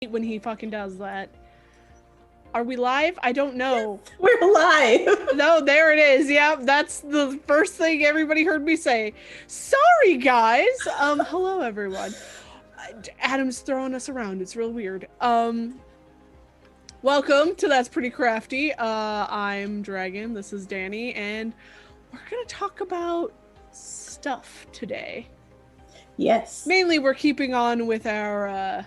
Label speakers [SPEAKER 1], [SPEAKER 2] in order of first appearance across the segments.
[SPEAKER 1] when he fucking does that. Are we live? I don't know.
[SPEAKER 2] We're live.
[SPEAKER 1] No, there it is. Yep, that's the first thing everybody heard me say. Sorry, guys. Hello, everyone. Adam's throwing us around. It's real weird. Welcome to That's Pretty Crafty. I'm Dragon. This is Danie, and we're gonna talk about stuff today.
[SPEAKER 2] Yes.
[SPEAKER 1] Mainly, we're keeping on with our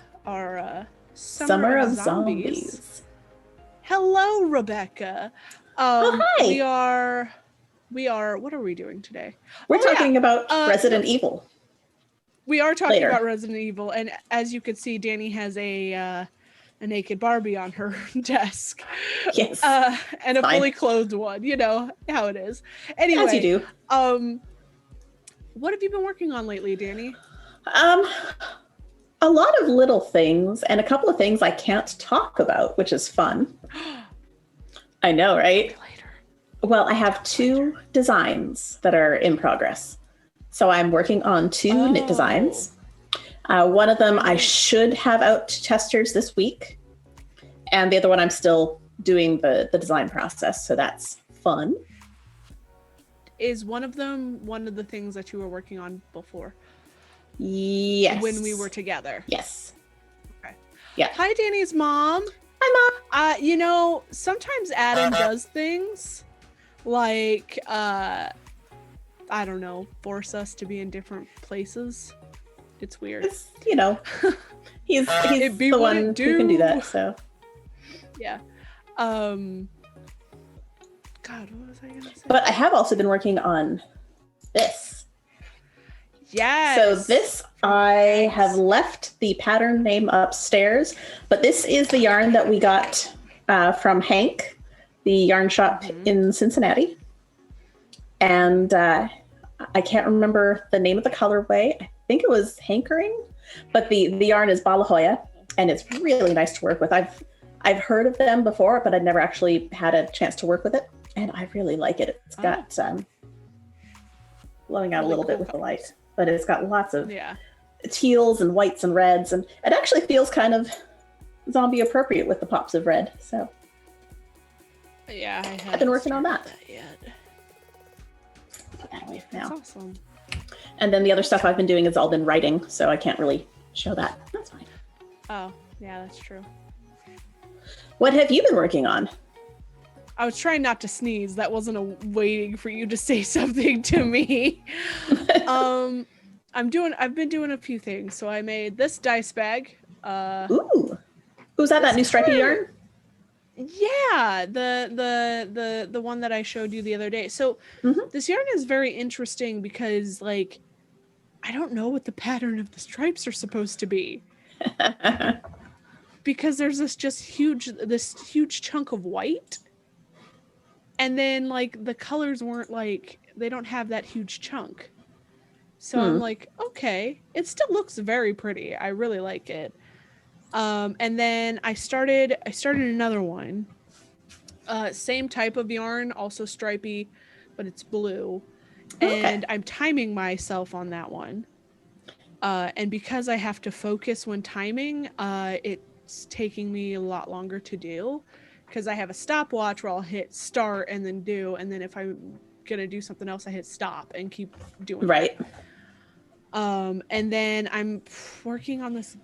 [SPEAKER 1] Summer of Zombies. Hello, Rebecca.
[SPEAKER 2] Oh, hi.
[SPEAKER 1] We are. What are we doing today?
[SPEAKER 2] We're talking about Resident Evil.
[SPEAKER 1] We are talking about Resident Evil, and as you can see, Danie has a naked Barbie on her desk.
[SPEAKER 2] Yes.
[SPEAKER 1] And a fully clothed one. You know how it is. Anyway,
[SPEAKER 2] as you do.
[SPEAKER 1] What have you been working on lately, Danie?
[SPEAKER 2] A lot of little things, and a couple of things I can't talk about, which is fun. I know, right? Well, I have two designs that are in progress. So I'm working on two knit designs. One of them I should have out to testers this week. And the other one I'm still doing the design process. So that's fun.
[SPEAKER 1] Is one of them one of the things that you were working on before?
[SPEAKER 2] Yes.
[SPEAKER 1] When we were together?
[SPEAKER 2] Yes.
[SPEAKER 1] Okay.
[SPEAKER 2] Yeah.
[SPEAKER 1] Hi, Danie's mom.
[SPEAKER 2] Hi, Mom.
[SPEAKER 1] You know, sometimes Adam does things like, I don't know, force us to be in different places. It's weird.
[SPEAKER 2] It's, you know, he's the one who can do that, so.
[SPEAKER 1] Yeah. God, what was I gonna say?
[SPEAKER 2] But I have also been working on this.
[SPEAKER 1] Yes.
[SPEAKER 2] So this, I have left the pattern name upstairs, but this is the yarn that we got from Hank, the yarn shop in Cincinnati. And I can't remember the name of the colorway. I think it was Hankering, but the yarn is Balahoya, and it's really nice to work with. I've heard of them before, but I'd never actually had a chance to work with it, and I really like it. It's got blowing out a little bit with the light, but it's got lots of teals and whites and reds, and it actually feels kind of zombie appropriate with the pops of red. So
[SPEAKER 1] yeah,
[SPEAKER 2] I've been working on that.
[SPEAKER 1] Yet.
[SPEAKER 2] Anyway,
[SPEAKER 1] That's awesome.
[SPEAKER 2] And then the other stuff I've been doing has all been writing, so I can't really show that. That's fine.
[SPEAKER 1] Oh, yeah, that's true.
[SPEAKER 2] What have you been working on?
[SPEAKER 1] I was trying not to sneeze. That wasn't waiting for you to say something to me. I've been doing a few things. So I made this dice bag.
[SPEAKER 2] Ooh. Was that new stripy yarn?
[SPEAKER 1] Yeah, the one that I showed you the other day. So this yarn is very interesting because, like, I don't know what the pattern of the stripes are supposed to be. Because there's this huge chunk of white. And then, like, the colors weren't, like, they don't have that huge chunk. So I'm like, okay, it still looks very pretty. I really like it. And then I started another one. Same type of yarn, also stripy, but it's blue. And I'm timing myself on that one. And because I have to focus when timing, it's taking me a lot longer to do. Because I have a stopwatch where I'll hit start and then do, and then if I'm gonna do something else, I hit stop and keep doing
[SPEAKER 2] right.
[SPEAKER 1] That. And then I'm working on this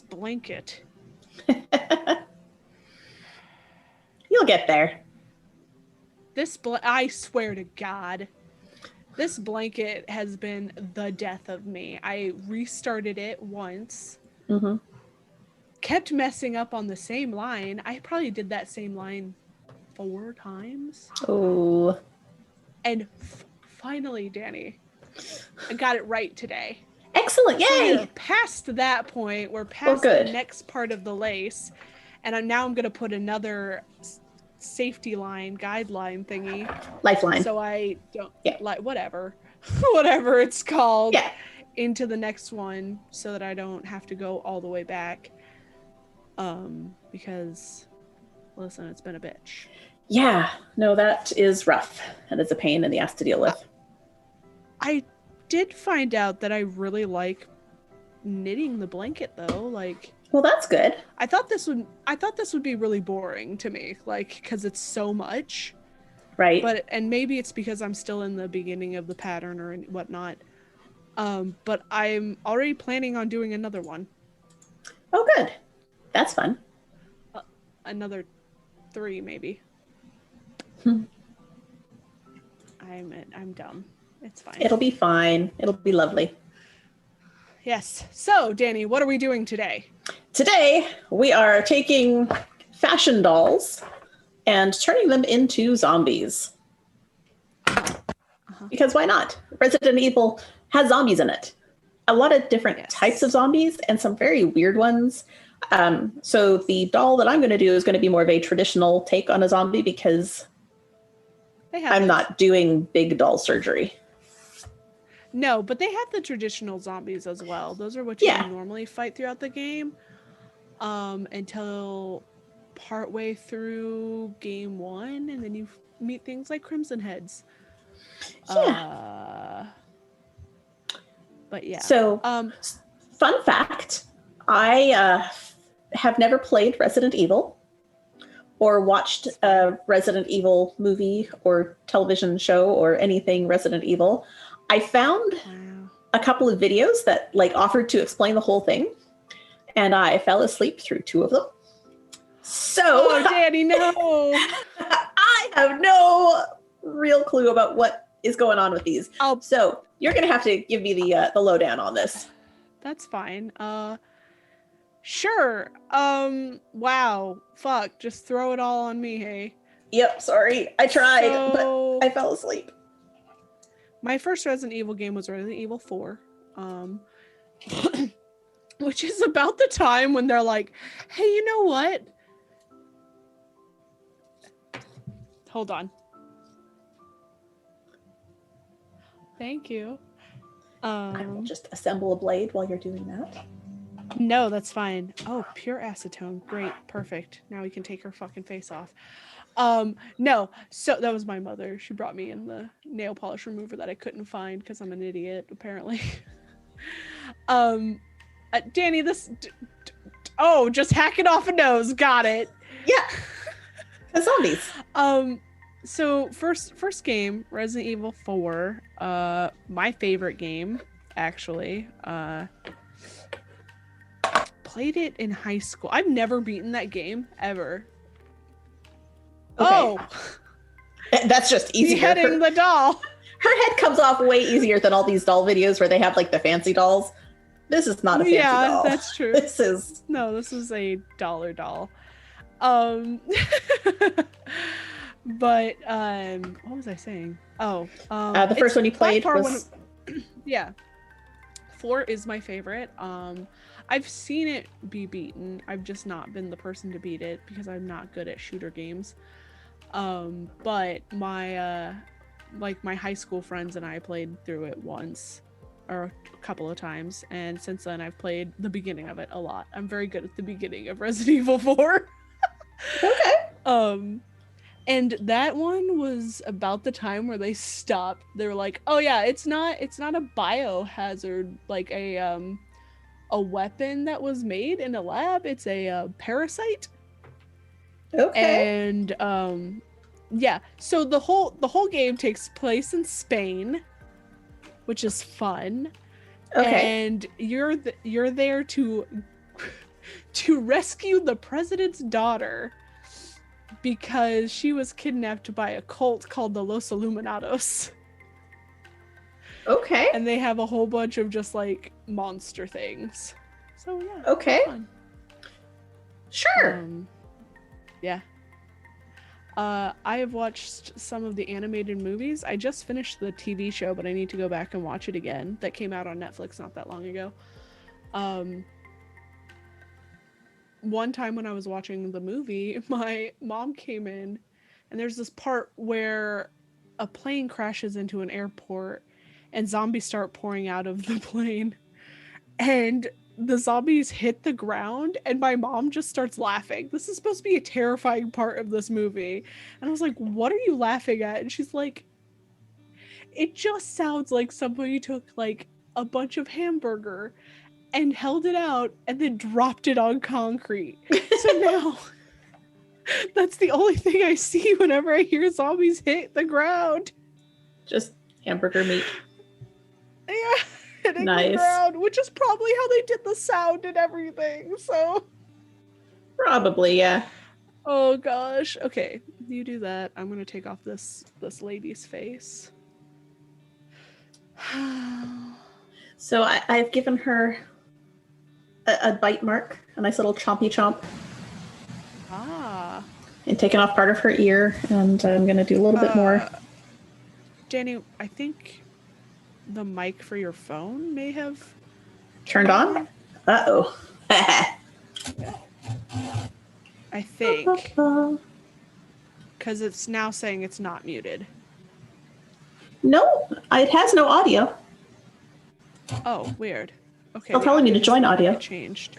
[SPEAKER 1] blanket.
[SPEAKER 2] You'll get there.
[SPEAKER 1] I swear to God, this blanket has been the death of me. I restarted it once. Kept messing up on the same line. I probably did that same line 4 times.
[SPEAKER 2] Oh.
[SPEAKER 1] And finally, Danie, I got it right today.
[SPEAKER 2] Excellent. Yay.
[SPEAKER 1] So we're past that point. We're past the next part of the lace. And I'm going to put another safety line, guideline thingy.
[SPEAKER 2] Lifeline.
[SPEAKER 1] So I don't, whatever it's called, into the next one so that I don't have to go all the way back. Because, listen, it's been a bitch.
[SPEAKER 2] Yeah, no, that is rough. That is a pain in the ass to deal with.
[SPEAKER 1] I did find out that I really like knitting the blanket though. Like,
[SPEAKER 2] well, that's good.
[SPEAKER 1] I thought this would be really boring to me, like, because it's so much.
[SPEAKER 2] Right.
[SPEAKER 1] But and maybe it's because I'm still in the beginning of the pattern or whatnot. But I'm already planning on doing another one.
[SPEAKER 2] Oh, good. That's fun.
[SPEAKER 1] Another 3 maybe. I'm dumb. It's fine.
[SPEAKER 2] It'll be fine. It'll be lovely.
[SPEAKER 1] Yes. So, Danie, what are we doing today?
[SPEAKER 2] Today, we are taking fashion dolls and turning them into zombies. Because why not? Resident Evil has zombies in it. A lot of different types of zombies and some very weird ones. So the doll that I'm going to do is going to be more of a traditional take on a zombie because I'm not doing big doll surgery.
[SPEAKER 1] No, but they have the traditional zombies as well. Those are what you normally fight throughout the game until partway through game 1, and then you meet things like Crimson Heads.
[SPEAKER 2] Yeah.
[SPEAKER 1] But yeah.
[SPEAKER 2] So, fun fact, I have never played Resident Evil or watched a Resident Evil movie or television show or anything Resident Evil. I found a couple of videos that like offered to explain the whole thing, and I fell asleep through 2 of them. So,
[SPEAKER 1] Danie, no.
[SPEAKER 2] I have no real clue about what is going on with these. So you're going to have to give me the lowdown on this.
[SPEAKER 1] That's fine. Sure. Wow. Fuck. Just throw it all on me, hey?
[SPEAKER 2] Yep. Sorry. I tried, but I fell asleep.
[SPEAKER 1] My first Resident Evil game was Resident Evil 4. Which is about the time when they're like, hey, you know what? Hold on. Thank you.
[SPEAKER 2] I will just assemble a blade while you're doing that.
[SPEAKER 1] No, that's fine. Oh, pure acetone. Great. Perfect. Now we can take her fucking face off. No. So that was my mother. She brought me in the nail polish remover that I couldn't find because I'm an idiot, apparently. Danie, just hack it off a nose. Got it.
[SPEAKER 2] Yeah. The zombies.
[SPEAKER 1] So first game, Resident Evil 4, my favorite game, actually. Played it in high school. I've never beaten that game ever. Okay. Oh,
[SPEAKER 2] that's just easier.
[SPEAKER 1] Beheading the doll.
[SPEAKER 2] Her head comes off way easier than all these doll videos where they have like the fancy dolls. This is not a fancy doll.
[SPEAKER 1] Yeah, that's true.
[SPEAKER 2] This is
[SPEAKER 1] a dollar doll. But what was I saying?
[SPEAKER 2] The first one you played was
[SPEAKER 1] yeah. 4 is my favorite. I've seen it be beaten. I've just not been the person to beat it because I'm not good at shooter games. But my my high school friends and I played through it once or a couple of times, and since then I've played the beginning of it a lot. I'm very good at the beginning of Resident Evil 4.
[SPEAKER 2] Okay.
[SPEAKER 1] And that one was about the time where they stopped. They were like, "Oh yeah, it's not a biohazard, like a weapon that was made in a lab. It's a parasite."
[SPEAKER 2] Okay.
[SPEAKER 1] And yeah. So the whole game takes place in Spain, which is fun.
[SPEAKER 2] Okay.
[SPEAKER 1] And you're there to rescue the president's daughter, because she was kidnapped by a cult called the Los Illuminados.
[SPEAKER 2] Okay.
[SPEAKER 1] And they have a whole bunch of just like monster things. So yeah.
[SPEAKER 2] Okay. Sure.
[SPEAKER 1] Yeah. I have watched some of the animated movies. I just finished the TV show, but I need to go back and watch it again. That came out on Netflix not that long ago. One time when I was watching the movie, my mom came in, and there's this part where a plane crashes into an airport and zombies start pouring out of the plane, and the zombies hit the ground, and my mom just starts laughing. This is supposed to be a terrifying part of this movie. And I was like, "What are you laughing at?" And she's like, "It just sounds like somebody took like a bunch of hamburger and held it out and then dropped it on concrete. So now that's the only thing I see whenever I hear zombies hit the ground.
[SPEAKER 2] Just hamburger meat.
[SPEAKER 1] Yeah, hitting
[SPEAKER 2] Nice.
[SPEAKER 1] the ground, which is probably how they did the sound and everything. So
[SPEAKER 2] Probably, yeah.
[SPEAKER 1] oh gosh. Okay, you do that. I'm gonna take off this lady's face.
[SPEAKER 2] So I've given her a bite mark, a nice little chompy chomp,
[SPEAKER 1] Ah.
[SPEAKER 2] and taken off part of her ear, and I'm going to do a little bit more.
[SPEAKER 1] Danie, I think the mic for your phone may have
[SPEAKER 2] Turned on? Uh-oh.
[SPEAKER 1] I think. Because it's now saying it's not muted.
[SPEAKER 2] No, it has no audio.
[SPEAKER 1] Oh, weird. Okay.
[SPEAKER 2] Still telling me to join audio.
[SPEAKER 1] Changed.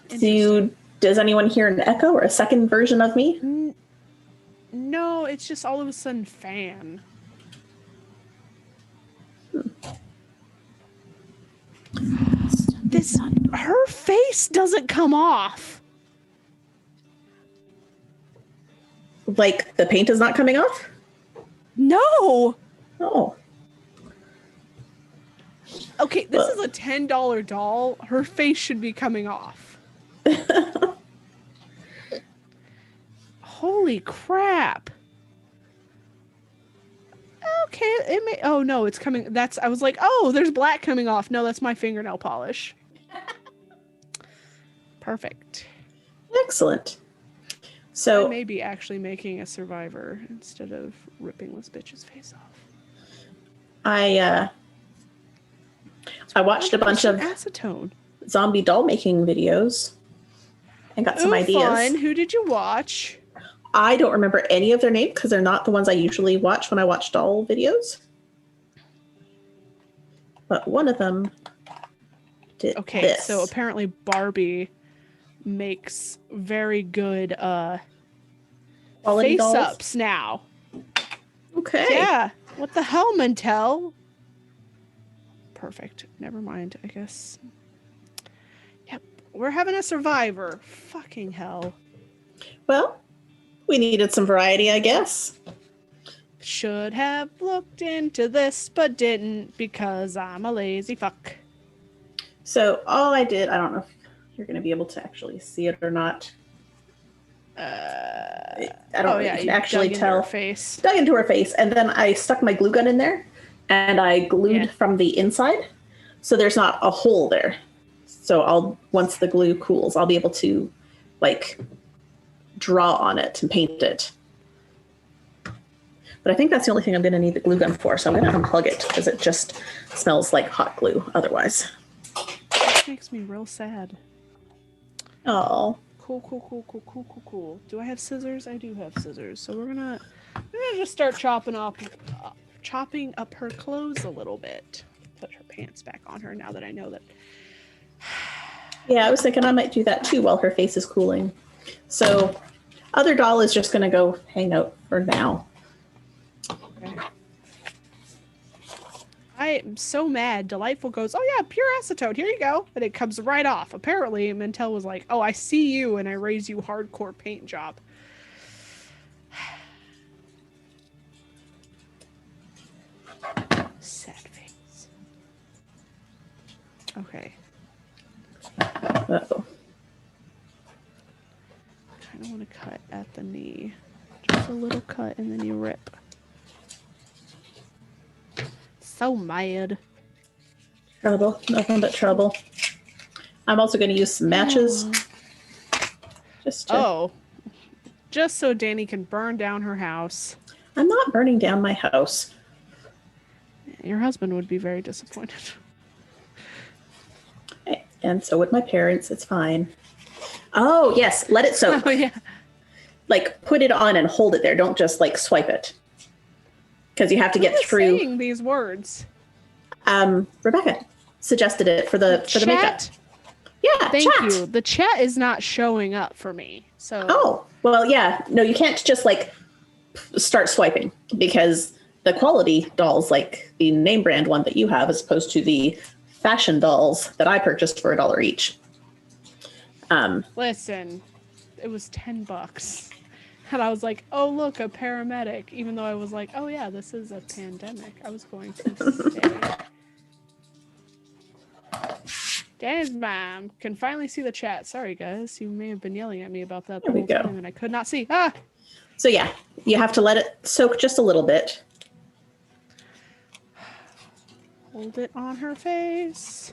[SPEAKER 2] Does anyone hear an echo or a second version of me?
[SPEAKER 1] No, it's just all of a sudden fan. Her face doesn't come off.
[SPEAKER 2] Like the paint is not coming off?
[SPEAKER 1] No.
[SPEAKER 2] Oh.
[SPEAKER 1] Okay, this is a $10 doll. Her face should be coming off. Holy crap. Okay, it may. Oh no, it's coming. I was like, oh, there's black coming off. No, that's my fingernail polish. Perfect.
[SPEAKER 2] Excellent. So
[SPEAKER 1] I may be actually making a survivor instead of ripping this bitch's face off.
[SPEAKER 2] I watched a bunch of
[SPEAKER 1] acetone
[SPEAKER 2] zombie doll making videos and got some ideas.
[SPEAKER 1] Fun. Who did you watch?
[SPEAKER 2] I don't remember any of their names because they're not the ones I usually watch when I watch doll videos. But one of them did this.
[SPEAKER 1] So apparently Barbie makes very good face-ups now.
[SPEAKER 2] Okay.
[SPEAKER 1] Yeah. What the hell, Mantel? Perfect. Never mind, I guess. Yep. We're having a survivor. Fucking hell.
[SPEAKER 2] Well, we needed some variety, I guess.
[SPEAKER 1] Should have looked into this, but didn't because I'm a lazy fuck.
[SPEAKER 2] So all I did, I don't know if you're going to be able to actually see it or not. I don't know if you can actually tell. Dug into her face, and then I stuck my glue gun in there, and I glued from the inside, so there's not a hole there. So once the glue cools, I'll be able to like draw on it and paint it. But I think that's the only thing I'm going to need the glue gun for, so I'm going to unplug it because it just smells like hot glue otherwise.
[SPEAKER 1] That makes me real sad.
[SPEAKER 2] Oh.
[SPEAKER 1] Cool. Do I have scissors? I do have scissors. So we're gonna just start chopping up her clothes a little bit. Put her pants back on her now that I know that.
[SPEAKER 2] Yeah, I was thinking I might do that too while her face is cooling. So, other doll is just gonna go hang out for now.
[SPEAKER 1] Okay. I am so mad. Delightful goes, oh yeah, pure acetone, here you go. And it comes right off. Apparently, Mantel was like, oh, I see you, and I raise you hardcore paint job. Sad face. Okay.
[SPEAKER 2] Uh-oh.
[SPEAKER 1] I kind of want to cut at the knee. Just a little cut, and then you rip. So mad.
[SPEAKER 2] Trouble. Nothing but trouble. I'm also going to use some matches. Just
[SPEAKER 1] so Danie can burn down her house.
[SPEAKER 2] I'm not burning down my house.
[SPEAKER 1] Your husband would be very disappointed.
[SPEAKER 2] And so would my parents. It's fine. Oh, yes. Let it soak.
[SPEAKER 1] Oh, yeah.
[SPEAKER 2] Like, put it on and hold it there. Don't just, like, swipe it. Because you have to get through.
[SPEAKER 1] Saying these words.
[SPEAKER 2] Rebecca suggested it for the makeup. Yeah,
[SPEAKER 1] thank you. The chat is not showing up for me. So.
[SPEAKER 2] Oh, well, yeah. No, you can't just like start swiping because the quality dolls, like the name brand one that you have, as opposed to the fashion dolls that I purchased for $1 each.
[SPEAKER 1] Listen, it was $10. And I was like, oh, look, a paramedic. Even though I was like, oh, yeah, this is a pandemic. I was going to say. Danie's mom can finally see the chat. Sorry, guys. You may have been yelling at me about that the whole time, and I could not see. Ah!
[SPEAKER 2] So, yeah, you have to let it soak just a little bit.
[SPEAKER 1] Hold it on her face.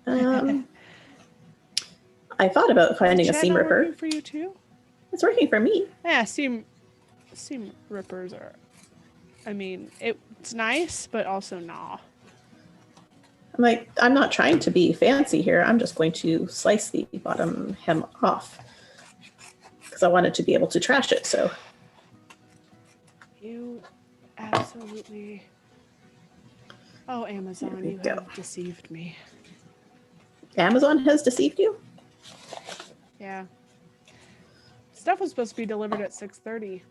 [SPEAKER 2] I thought about finding a seam ripper.
[SPEAKER 1] Working for you too?
[SPEAKER 2] It's working for me.
[SPEAKER 1] Yeah, seam rippers are. I mean, it's nice, but also nah.
[SPEAKER 2] I'm like, I'm not trying to be fancy here. I'm just going to slice the bottom hem off because I wanted to be able to trash it. So
[SPEAKER 1] you absolutely. Oh, Amazon, you have deceived me.
[SPEAKER 2] Amazon has deceived you?
[SPEAKER 1] Yeah. Stuff was supposed to be delivered at 6:30.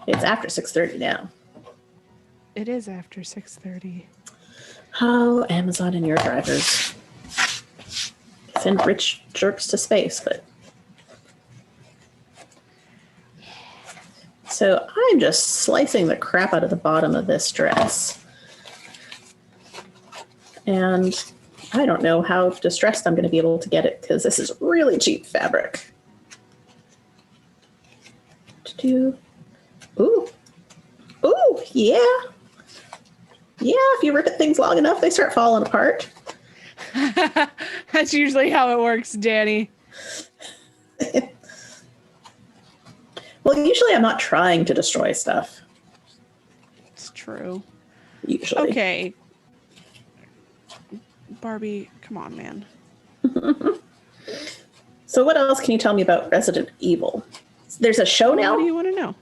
[SPEAKER 2] It's after 6:30 now.
[SPEAKER 1] It is after 6:30.
[SPEAKER 2] Oh, Amazon and your drivers. Send rich jerks to space, but... So I'm just slicing the crap out of the bottom of this dress. And I don't know how distressed I'm going to be able to get it because this is really cheap fabric. Ooh. Ooh, yeah. Yeah, if you rip at things long enough, they start falling apart.
[SPEAKER 1] That's usually how it works, Danie.
[SPEAKER 2] Well, usually I'm not trying to destroy stuff.
[SPEAKER 1] It's true.
[SPEAKER 2] Usually.
[SPEAKER 1] Okay. Barbie, come on, man.
[SPEAKER 2] So what else can you tell me about Resident Evil? There's a show now?
[SPEAKER 1] What do you want to know?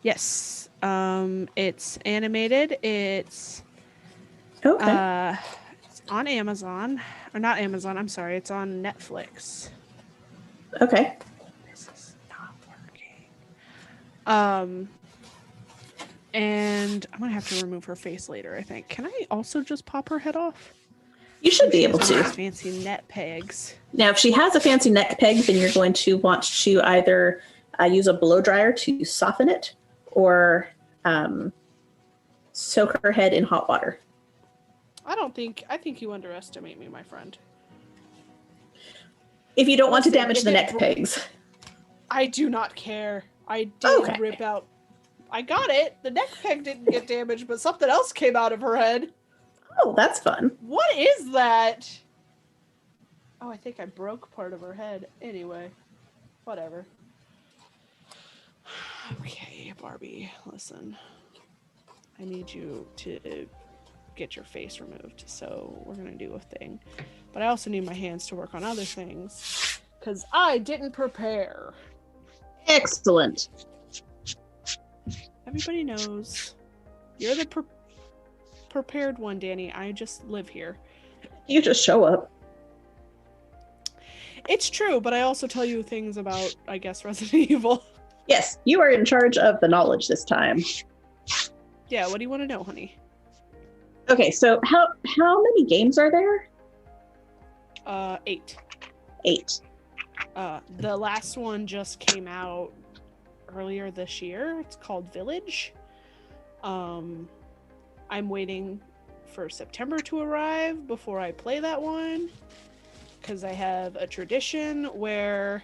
[SPEAKER 1] Yes. It's animated. It's
[SPEAKER 2] okay.
[SPEAKER 1] It's on Amazon. Or not Amazon, I'm sorry. It's on Netflix.
[SPEAKER 2] Okay.
[SPEAKER 1] This is not working. And I'm gonna have to remove her face later, I think. Can I also just pop her head off?
[SPEAKER 2] You should be able to.
[SPEAKER 1] Fancy net pegs.
[SPEAKER 2] Now, if she has a fancy neck peg, then you're going to want to either use a blow dryer to soften it or soak her head in hot water.
[SPEAKER 1] I think you underestimate me, my friend.
[SPEAKER 2] If you don't want to damage the neck pegs.
[SPEAKER 1] I do not care. I did rip out. I got it. The neck peg didn't get damaged, but something else came out of her head.
[SPEAKER 2] Oh, that's fun.
[SPEAKER 1] What is that? Oh, I think I broke part of her head. Anyway, whatever. Okay, Barbie, listen. I need you to get your face removed, so we're gonna do a thing. But I also need my hands to work on other things, because I didn't prepare.
[SPEAKER 2] Excellent.
[SPEAKER 1] Everybody knows you're the prepared one, Danie. I just live here.
[SPEAKER 2] You just show up.
[SPEAKER 1] It's true, but I also tell you things about, I guess, Resident Evil.
[SPEAKER 2] Yes, you are in charge of the knowledge this time.
[SPEAKER 1] Yeah, what do you want to know, honey?
[SPEAKER 2] Okay, so how many games are there?
[SPEAKER 1] 8.
[SPEAKER 2] 8.
[SPEAKER 1] The last one just came out earlier this year. It's called Village. I'm waiting for September to arrive before I play that one, because I have a tradition where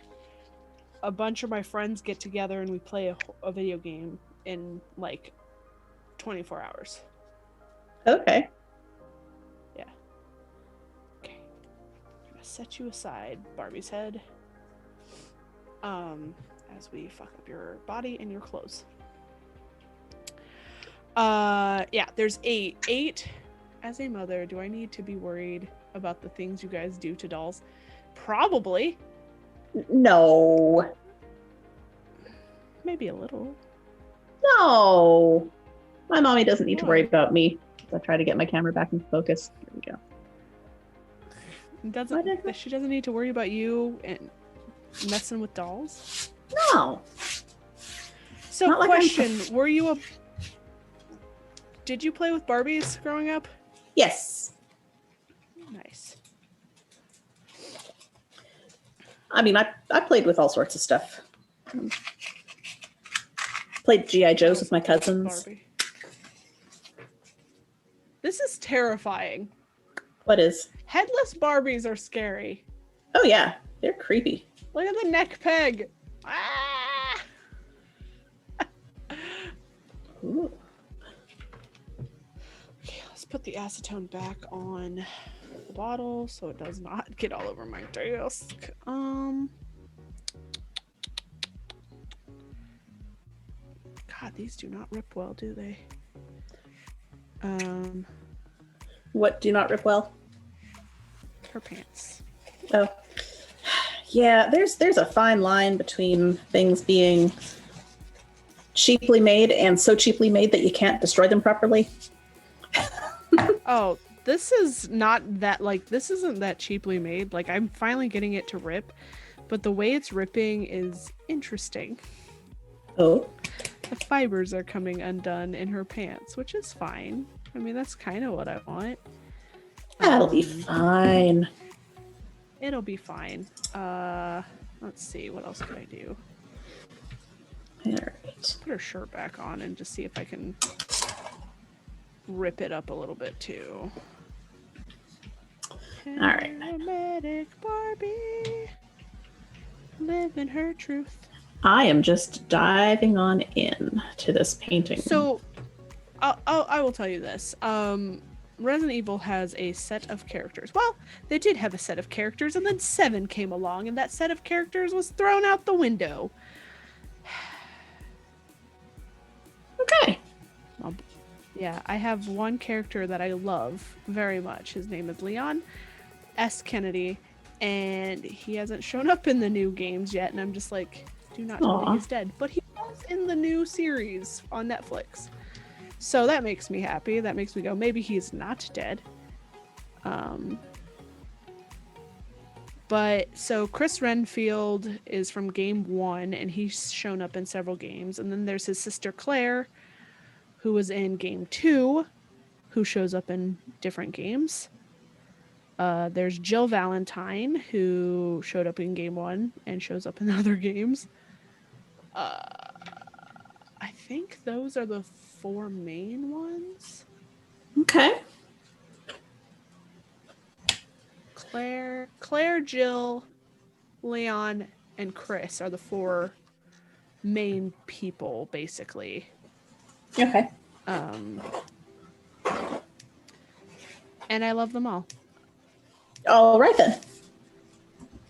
[SPEAKER 1] a bunch of my friends get together and we play a video game in like 24 hours.
[SPEAKER 2] Okay.
[SPEAKER 1] Yeah. Okay. I'm gonna set you aside, Barbie's head. As we fuck up your body and your clothes. Yeah, there's 8. 8. As a mother, do I need to be worried about the things you guys do to dolls? Probably.
[SPEAKER 2] No.
[SPEAKER 1] Maybe a little.
[SPEAKER 2] No. My mommy doesn't need to worry about me. I try to get my camera back in focus. There we go.
[SPEAKER 1] She doesn't need to worry about you and messing with dolls?
[SPEAKER 2] No.
[SPEAKER 1] So,
[SPEAKER 2] Not like
[SPEAKER 1] question: Did you play with Barbies growing up?
[SPEAKER 2] Yes.
[SPEAKER 1] Nice.
[SPEAKER 2] I mean, I played with all sorts of stuff. Played G.I. Joes with my cousins.
[SPEAKER 1] Barbie. This is terrifying.
[SPEAKER 2] What is?
[SPEAKER 1] Headless Barbies are scary.
[SPEAKER 2] Oh, yeah. They're creepy.
[SPEAKER 1] Look at the neck peg. Ah!
[SPEAKER 2] Ooh.
[SPEAKER 1] Okay, let's put the acetone back on the bottle so it does not get all over my desk. God, these do not rip well, do they?
[SPEAKER 2] What do not rip well?
[SPEAKER 1] Her pants.
[SPEAKER 2] Oh. Yeah, there's a fine line between things being cheaply made and so cheaply made that you can't destroy them properly.
[SPEAKER 1] Oh, this is not that, like, this isn't that cheaply made. Like, I'm finally getting it to rip, but the way it's ripping is interesting.
[SPEAKER 2] Oh.
[SPEAKER 1] The fibers are coming undone in her pants, which is fine. I mean, that's kind of what I want.
[SPEAKER 2] That'll be fine.
[SPEAKER 1] It'll be fine. Let's see, what else can I do?
[SPEAKER 2] All right.
[SPEAKER 1] Put her shirt back on and just see if I can rip it up a little bit too.
[SPEAKER 2] All right.
[SPEAKER 1] Paramedic Barbie, living her truth.
[SPEAKER 2] I am just diving on in to this painting.
[SPEAKER 1] So, I will tell you this. Resident Evil has a set of characters. Well, they did have a set of characters, and then 7 came along, and that set of characters was thrown out the window.
[SPEAKER 2] Okay.
[SPEAKER 1] Yeah, I have one character that I love very much. His name is Leon S. Kennedy, and he hasn't shown up in the new games yet, and I'm just like, do not tell me he's dead. But he was in the new series on Netflix. So that makes me happy. That makes me go, maybe he's not dead. But so Chris Renfield is from game 1, and he's shown up in several games. And then there's his sister Claire, who was in game 2, who shows up in different games. There's Jill Valentine, who showed up in game 1 and shows up in other games. I think those are the 4 main ones.
[SPEAKER 2] Okay.
[SPEAKER 1] Claire, Jill, Leon, and Chris are the 4 main people, basically.
[SPEAKER 2] Okay.
[SPEAKER 1] And I love them all.
[SPEAKER 2] All right then.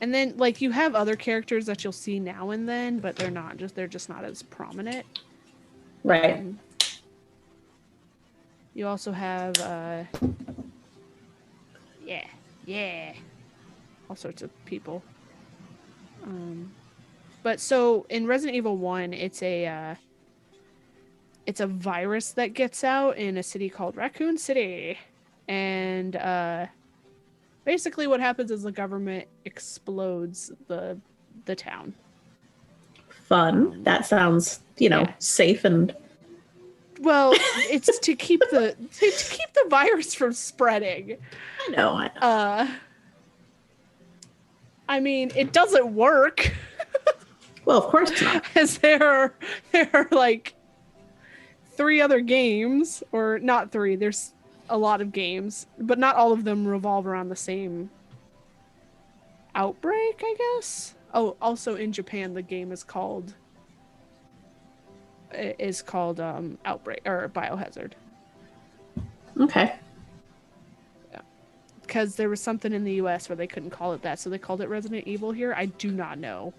[SPEAKER 1] And then, like, you have other characters that you'll see now and then, but they're just not as prominent.
[SPEAKER 2] Right.
[SPEAKER 1] You also have, all sorts of people. But so in Resident Evil 1, it's a virus that gets out in a city called Raccoon City, and basically what happens is the government explodes the town.
[SPEAKER 2] Fun. That sounds, safe and.
[SPEAKER 1] Well, it's to keep the virus from spreading.
[SPEAKER 2] I know.
[SPEAKER 1] I mean, it doesn't work.
[SPEAKER 2] Well, of course not.
[SPEAKER 1] As there are like 3 other games, or not 3. There's a lot of games, but not all of them revolve around the same outbreak, I guess. Oh, also in Japan, the game is called Outbreak or Biohazard.
[SPEAKER 2] Okay.
[SPEAKER 1] Yeah. Because there was something in the US where they couldn't call it that, so they called it Resident Evil here. I do not know.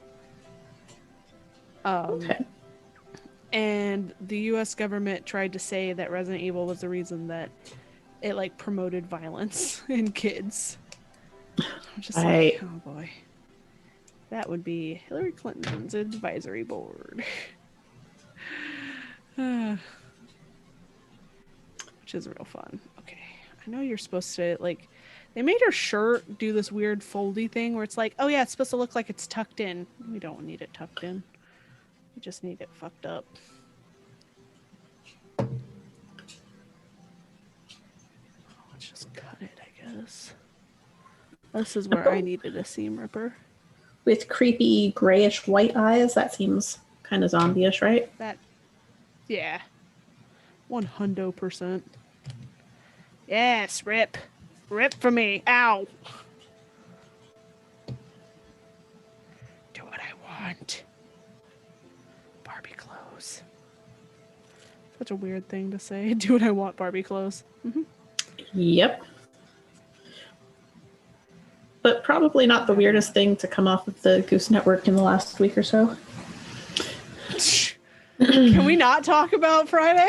[SPEAKER 2] Okay.
[SPEAKER 1] And the US government tried to say that Resident Evil was the reason that it like promoted violence in kids. I'm just like, oh boy. That would be Hillary Clinton's advisory board. Which is real fun. Okay. I know you're supposed to, like, they made her shirt do this weird foldy thing where it's like, oh yeah, it's supposed to look like it's tucked in. We don't need it tucked in. We just need it fucked up. Let's just cut it, I guess. This is where I needed a seam ripper.
[SPEAKER 2] With creepy grayish white eyes, that seems kind of zombie-ish, right?
[SPEAKER 1] Yeah. 100%. Yes, rip. Rip for me. Ow. Do what I want. Barbie clothes. Such a weird thing to say. Do what I want, Barbie clothes. Mm-hmm.
[SPEAKER 2] Yep. But probably not the weirdest thing to come off of the Goose Network in the last week or so.
[SPEAKER 1] Can we not talk about Friday?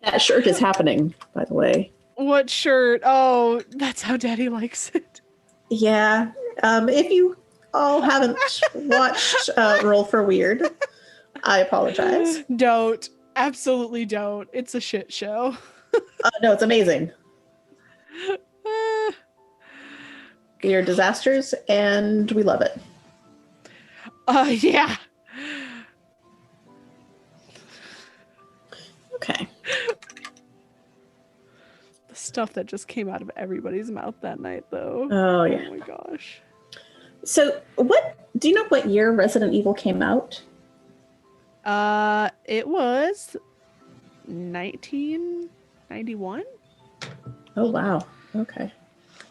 [SPEAKER 2] That shirt is happening, by the way.
[SPEAKER 1] What shirt? Oh, that's how Daddy likes it.
[SPEAKER 2] Yeah. If you all haven't watched Roll for Weird, I apologize.
[SPEAKER 1] Don't. Absolutely don't. It's a shit show.
[SPEAKER 2] No, it's amazing. We are disasters, and we love it.
[SPEAKER 1] Yeah.
[SPEAKER 2] Okay.
[SPEAKER 1] The stuff that just came out of everybody's mouth that night, though.
[SPEAKER 2] Oh, yeah.
[SPEAKER 1] Oh my gosh.
[SPEAKER 2] So, do you know what year Resident Evil came out?
[SPEAKER 1] It was 1991.
[SPEAKER 2] Oh, wow. Okay.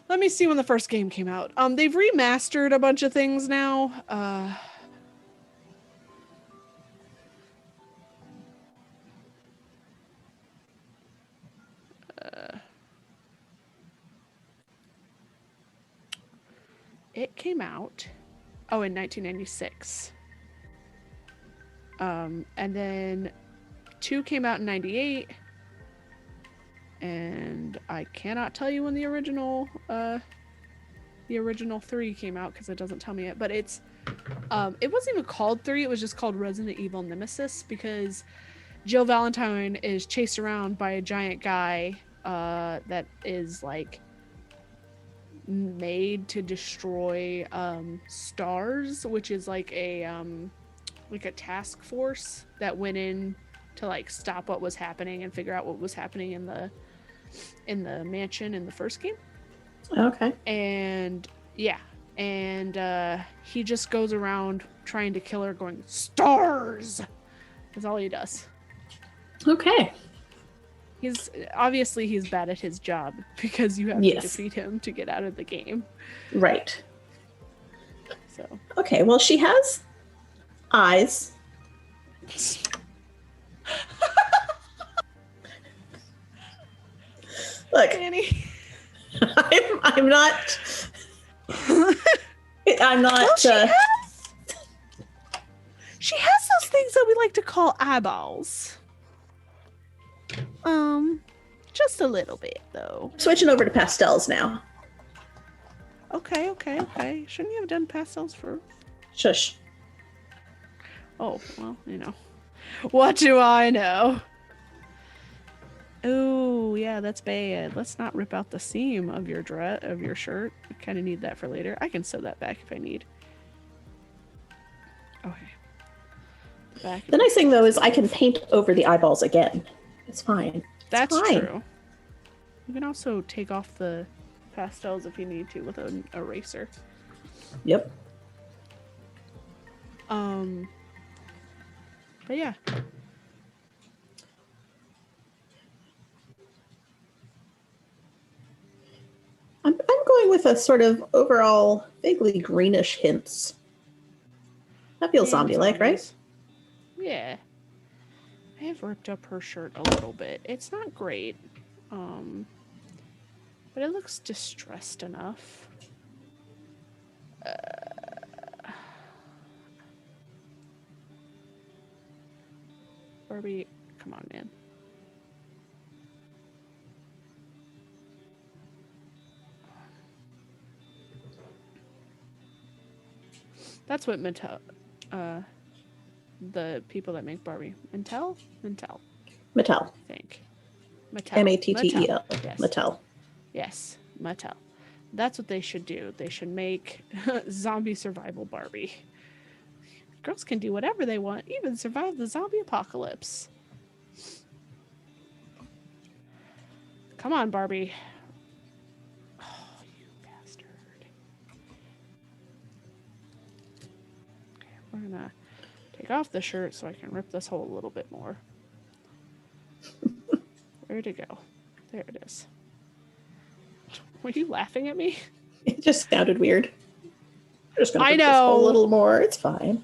[SPEAKER 1] Let me see when the first game came out. They've remastered a bunch of things now. It came out, in 1996. And then 2 came out in 98. And I cannot tell you when the original 3 came out because it doesn't tell me it. But it wasn't even called 3. It was just called Resident Evil Nemesis because Jill Valentine is chased around by a giant guy that is like made to destroy stars, which is like a task force that went in to like stop what was happening and figure out what was happening in the mansion in the first game.
[SPEAKER 2] Okay.
[SPEAKER 1] And yeah, and he just goes around trying to kill her, going stars. That's all he does.
[SPEAKER 2] Okay.
[SPEAKER 1] He's bad at his job because you have to defeat him to get out of the game.
[SPEAKER 2] Right.
[SPEAKER 1] So.
[SPEAKER 2] Okay, well, she has eyes. Look,
[SPEAKER 1] Danie.
[SPEAKER 2] I'm not. I'm not.
[SPEAKER 1] Well, she has those things that we like to call eyeballs. Just a little bit though.
[SPEAKER 2] Switching over to pastels now.
[SPEAKER 1] Okay. Shouldn't you have done pastels for?
[SPEAKER 2] Shush.
[SPEAKER 1] Oh well, you know. What do I know? Oh yeah, that's bad. Let's not rip out the seam of your shirt. I kind of need that for later. I can sew that back if I need. Okay. Back.
[SPEAKER 2] The nice thing though is I can paint over the eyeballs again. It's fine.
[SPEAKER 1] That's
[SPEAKER 2] fine.
[SPEAKER 1] true. You can also take off the pastels if you need to with an eraser.
[SPEAKER 2] Yep.
[SPEAKER 1] But yeah.
[SPEAKER 2] I'm going with a sort of overall vaguely greenish hints. That feels zombie-like, right?
[SPEAKER 1] Yeah. I have ripped up her shirt a little bit. It's not great. But it looks distressed enough. Barbie, come on, man. That's what Mattel, the people that make Barbie. Mattel?
[SPEAKER 2] Mattel.
[SPEAKER 1] I think. Mattel.
[SPEAKER 2] M-A-T-T-E-L.
[SPEAKER 1] Yes.
[SPEAKER 2] Mattel.
[SPEAKER 1] Yes, Mattel. That's what they should do. They should make zombie survival Barbie. Girls can do whatever they want, even survive the zombie apocalypse. Come on, Barbie. Oh, you bastard. Okay, we're gonna take off the shirt so I can rip this hole a little bit more. Where'd it go? There it is. Were you laughing at me?
[SPEAKER 2] It just sounded weird. I'm just gonna
[SPEAKER 1] I
[SPEAKER 2] rip this hole a little more. It's fine.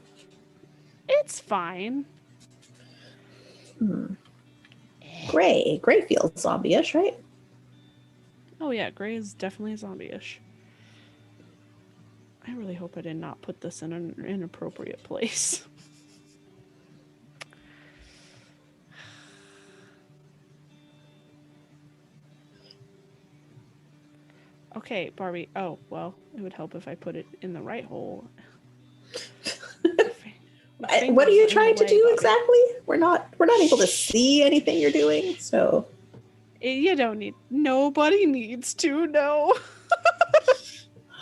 [SPEAKER 1] It's fine.
[SPEAKER 2] Gray. Gray feels zombie-ish, right?
[SPEAKER 1] Oh yeah, gray is definitely zombie-ish. I really hope I did not put this in an inappropriate place. Okay, Barbie. Oh, well, it would help if I put it in the right hole.
[SPEAKER 2] What are you trying to do exactly? We're not able to see anything you're doing, so
[SPEAKER 1] you don't need. Nobody needs to know.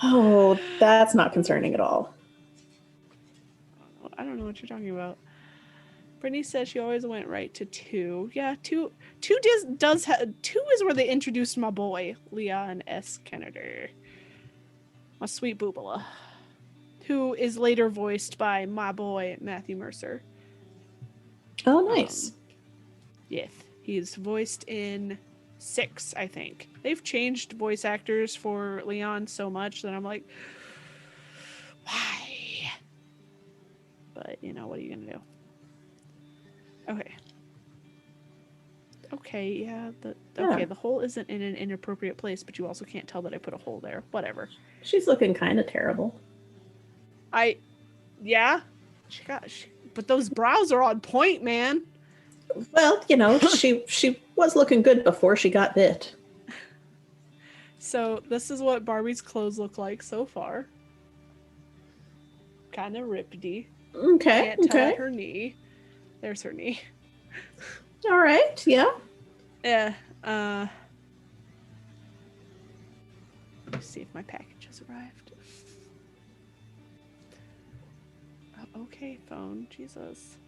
[SPEAKER 2] oh, that's not concerning at all.
[SPEAKER 1] I don't know what you're talking about. Brittany says she always went right to 2. Yeah, 2 does have 2 is where they introduced my boy Leon S. Kennedy, my sweet boobala, who is later voiced by my boy Matthew Mercer.
[SPEAKER 2] Oh, nice.
[SPEAKER 1] Yes, he's voiced in 6, I think. They've changed voice actors for Leon so much that I'm like, why? But you know, what are you gonna do? Okay. Okay, yeah. The hole isn't in an inappropriate place, but you also can't tell that I put a hole there. Whatever.
[SPEAKER 2] She's looking kind of terrible.
[SPEAKER 1] Yeah. But those brows are on point, man.
[SPEAKER 2] Well, you know, she was looking good before she got bit.
[SPEAKER 1] So this is what Barbie's clothes look like so far. Kind of rippedy.
[SPEAKER 2] Okay.
[SPEAKER 1] Can't tell her knee. There's her knee.
[SPEAKER 2] All right. Yeah.
[SPEAKER 1] Yeah. Let's see if my package has arrived. Okay, phone. Jesus.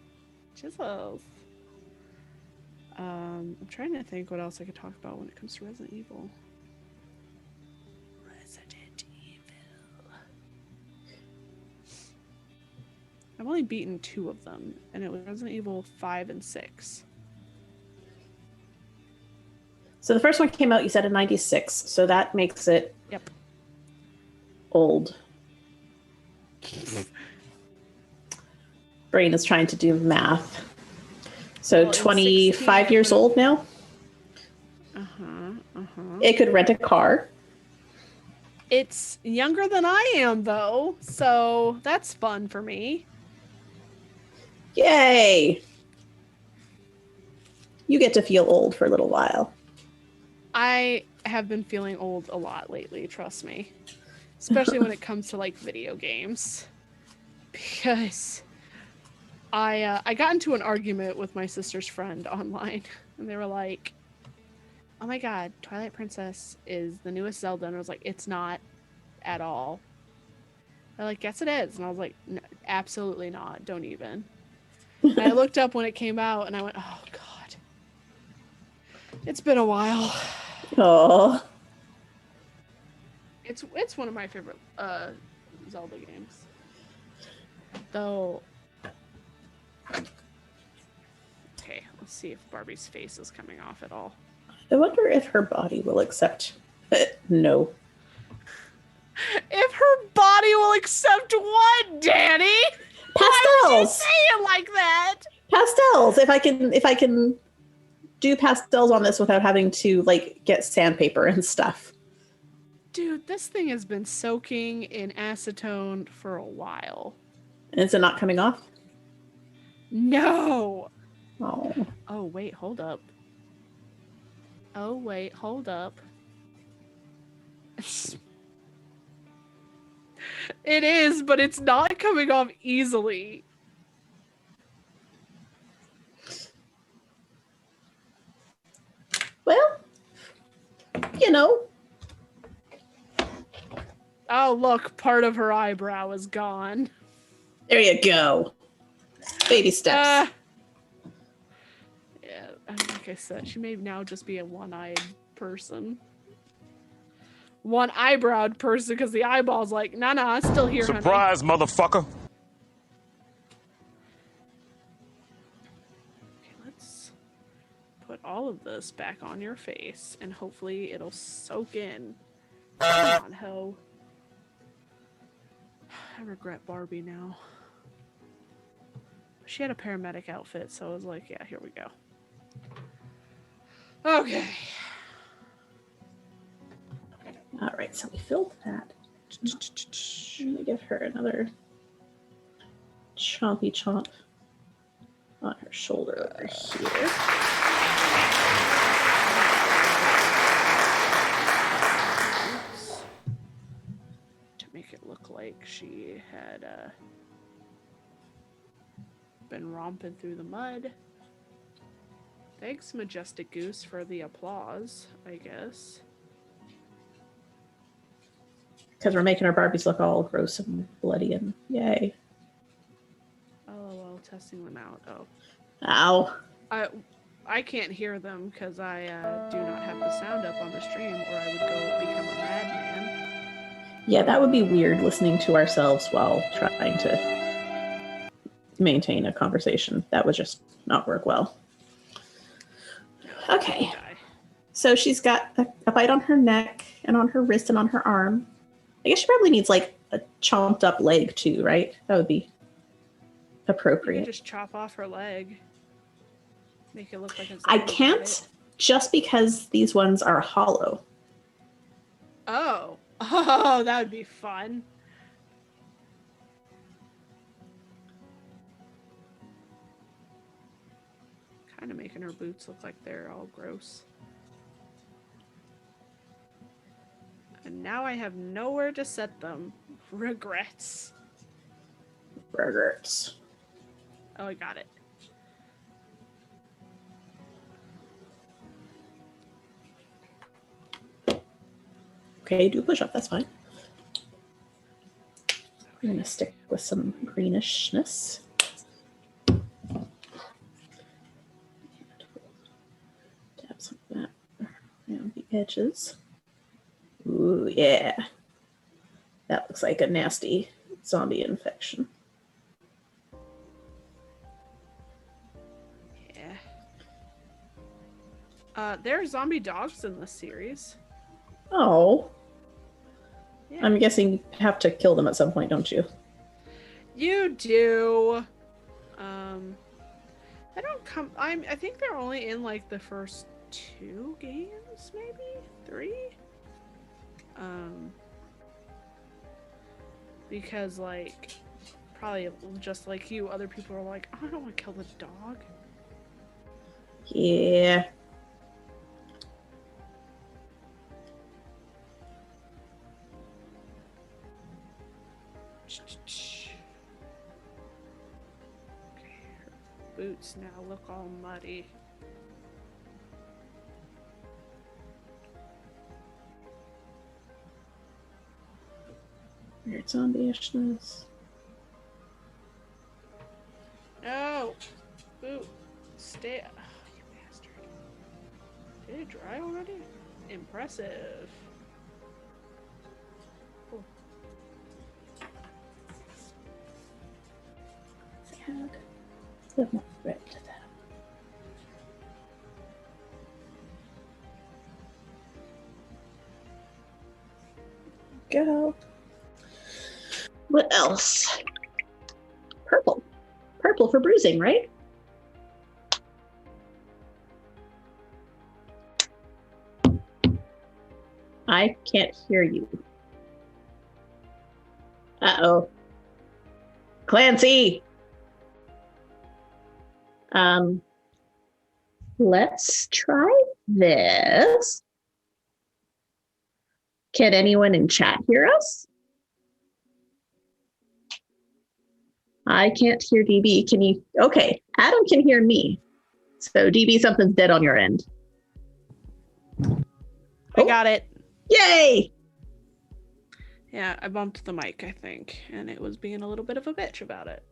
[SPEAKER 1] I'm trying to think what else I could talk about when it comes to Resident Evil. I've only beaten 2 of them, and it was Resident Evil 5 and 6.
[SPEAKER 2] So the first one came out, you said, in 96, so that makes it old. Brain is trying to do math. So 25 years old now? It could rent a car.
[SPEAKER 1] It's younger than I am, though, so that's fun for me.
[SPEAKER 2] Yay! You get to feel old for a little while.
[SPEAKER 1] I have been feeling old a lot lately, trust me. Especially when it comes to, like, video games. Because I got into an argument with my sister's friend online, and they were like, oh my god, Twilight Princess is the newest Zelda, and I was like, it's not at all. They're like, yes it is, and I was like, no, absolutely not, don't even. And I looked up when it came out, and I went, oh god. It's been a while.
[SPEAKER 2] Oh.
[SPEAKER 1] It's one of my favorite Zelda games. Though. Okay, let's see if Barbie's face is coming off at all.
[SPEAKER 2] I wonder if her body will accept. No.
[SPEAKER 1] If her body will accept what, Danie?
[SPEAKER 2] Pastels.
[SPEAKER 1] Why would you say it like that?
[SPEAKER 2] Pastels. If I can do pastels on this without having to like get sandpaper and stuff.
[SPEAKER 1] Dude, this thing has been soaking in acetone for a while.
[SPEAKER 2] Is it not coming off?
[SPEAKER 1] No.
[SPEAKER 2] Oh.
[SPEAKER 1] Oh, wait, hold up. Oh, wait, hold up. It is, but it's not coming off easily.
[SPEAKER 2] Well, you know.
[SPEAKER 1] Oh, look, part of her eyebrow is gone.
[SPEAKER 2] There you go. Baby steps.
[SPEAKER 1] Yeah, like I said, she may now just be a one-eyed person. One-eyebrowed person, because the eyeball's like, nah, I'm still here,
[SPEAKER 3] Surprise, honey. Motherfucker.
[SPEAKER 1] Okay, let's put all of this back on your face, and hopefully it'll soak in. Come on, ho. I regret Barbie now. She had a paramedic outfit, so I was like, yeah, here we go. Okay.
[SPEAKER 2] All right, so we filled that. I'm gonna give her another chompy chomp on her shoulder over here.
[SPEAKER 1] Oops. To make it look like she had been romping through the mud. Thanks, Majestic Goose, for the applause, I guess.
[SPEAKER 2] Because we're making our Barbies look all gross and bloody and yay.
[SPEAKER 1] Oh, well, testing them out. Oh.
[SPEAKER 2] Ow.
[SPEAKER 1] I can't hear them because I do not have the sound up on the stream, or I would go become a madman.
[SPEAKER 2] Yeah, that would be weird, listening to ourselves while trying to maintain a conversation. That would just not work well. Okay. So she's got a bite on her neck and on her wrist and on her arm. I guess she probably needs like a chomped up leg too, right? That would be appropriate.
[SPEAKER 1] You could just chop off her leg. Make it look like it's.
[SPEAKER 2] I can't, just because these ones are hollow.
[SPEAKER 1] Oh, that would be fun. Kind of making her boots look like they're all gross. And now I have nowhere to set them. Regrets.
[SPEAKER 2] Regrets.
[SPEAKER 1] Oh, I got it.
[SPEAKER 2] Okay, do push up, that's fine. We're going to stick with some greenishness. Dab some of that around the edges. Ooh, yeah. That looks like a nasty zombie infection.
[SPEAKER 1] Yeah. There are zombie dogs in this series.
[SPEAKER 2] Oh.
[SPEAKER 1] Yeah.
[SPEAKER 2] I'm guessing you have to kill them at some point, don't you?
[SPEAKER 1] You do. I don't come. I think they're only in like the first 2 games, maybe 3. Because like, probably just like you, other people are like, I don't want to kill the dog.
[SPEAKER 2] Yeah.
[SPEAKER 1] Okay, her boots now look all muddy.
[SPEAKER 2] Weird zombie-ishness.
[SPEAKER 1] No! Boot! Stay. Oh, you bastard. Did it dry already? Impressive. Cool.
[SPEAKER 2] Add a little more red to that. Go. What else? Purple. Purple for bruising, right? I can't hear you. Uh-oh. Clancy! Let's try this. Can anyone in chat hear us? I can't hear DB. Can you? Okay, Adam can hear me. So DB, something's dead on your end.
[SPEAKER 1] I got it.
[SPEAKER 2] Yay!
[SPEAKER 1] Yeah, I bumped the mic, I think, and it was being a little bit of a bitch about it.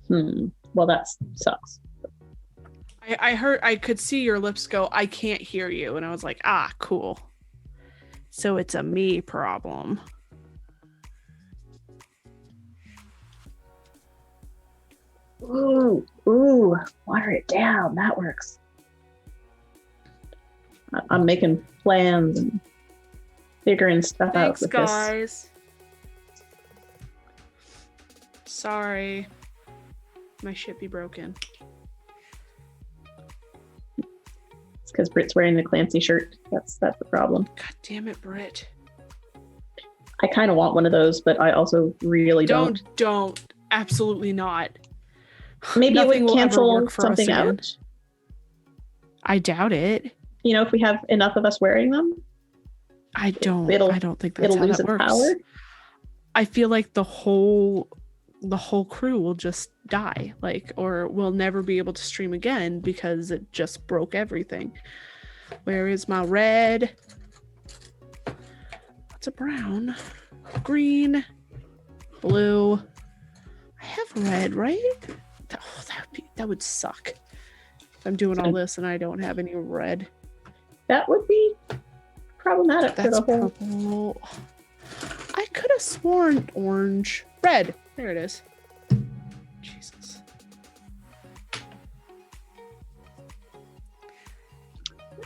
[SPEAKER 2] Well, that sucks.
[SPEAKER 1] I could see your lips go, I can't hear you. And I was like, ah, cool. So it's a me problem.
[SPEAKER 2] Ooh, water it down. That works. I'm making plans and figuring stuff out with
[SPEAKER 1] guys. Sorry. My shit be broken.
[SPEAKER 2] It's because Britt's wearing the Clancy shirt. That's the problem.
[SPEAKER 1] God damn it, Britt.
[SPEAKER 2] I kind of want one of those, but I also really don't.
[SPEAKER 1] Don't. Absolutely not.
[SPEAKER 2] Maybe it would cancel something out.
[SPEAKER 1] I doubt it.
[SPEAKER 2] You know, if we have enough of us wearing them,
[SPEAKER 1] I don't think that's how that works. Power. I feel like the whole crew will just die, or we'll never be able to stream again because it just broke everything. Where is my red? What's a brown? Green, blue. I have red, right? That would suck. If I'm doing all this and I don't have any red.
[SPEAKER 2] That would be problematic for the whole.
[SPEAKER 1] Purple. I could have sworn orange. Red. There it is. Jesus.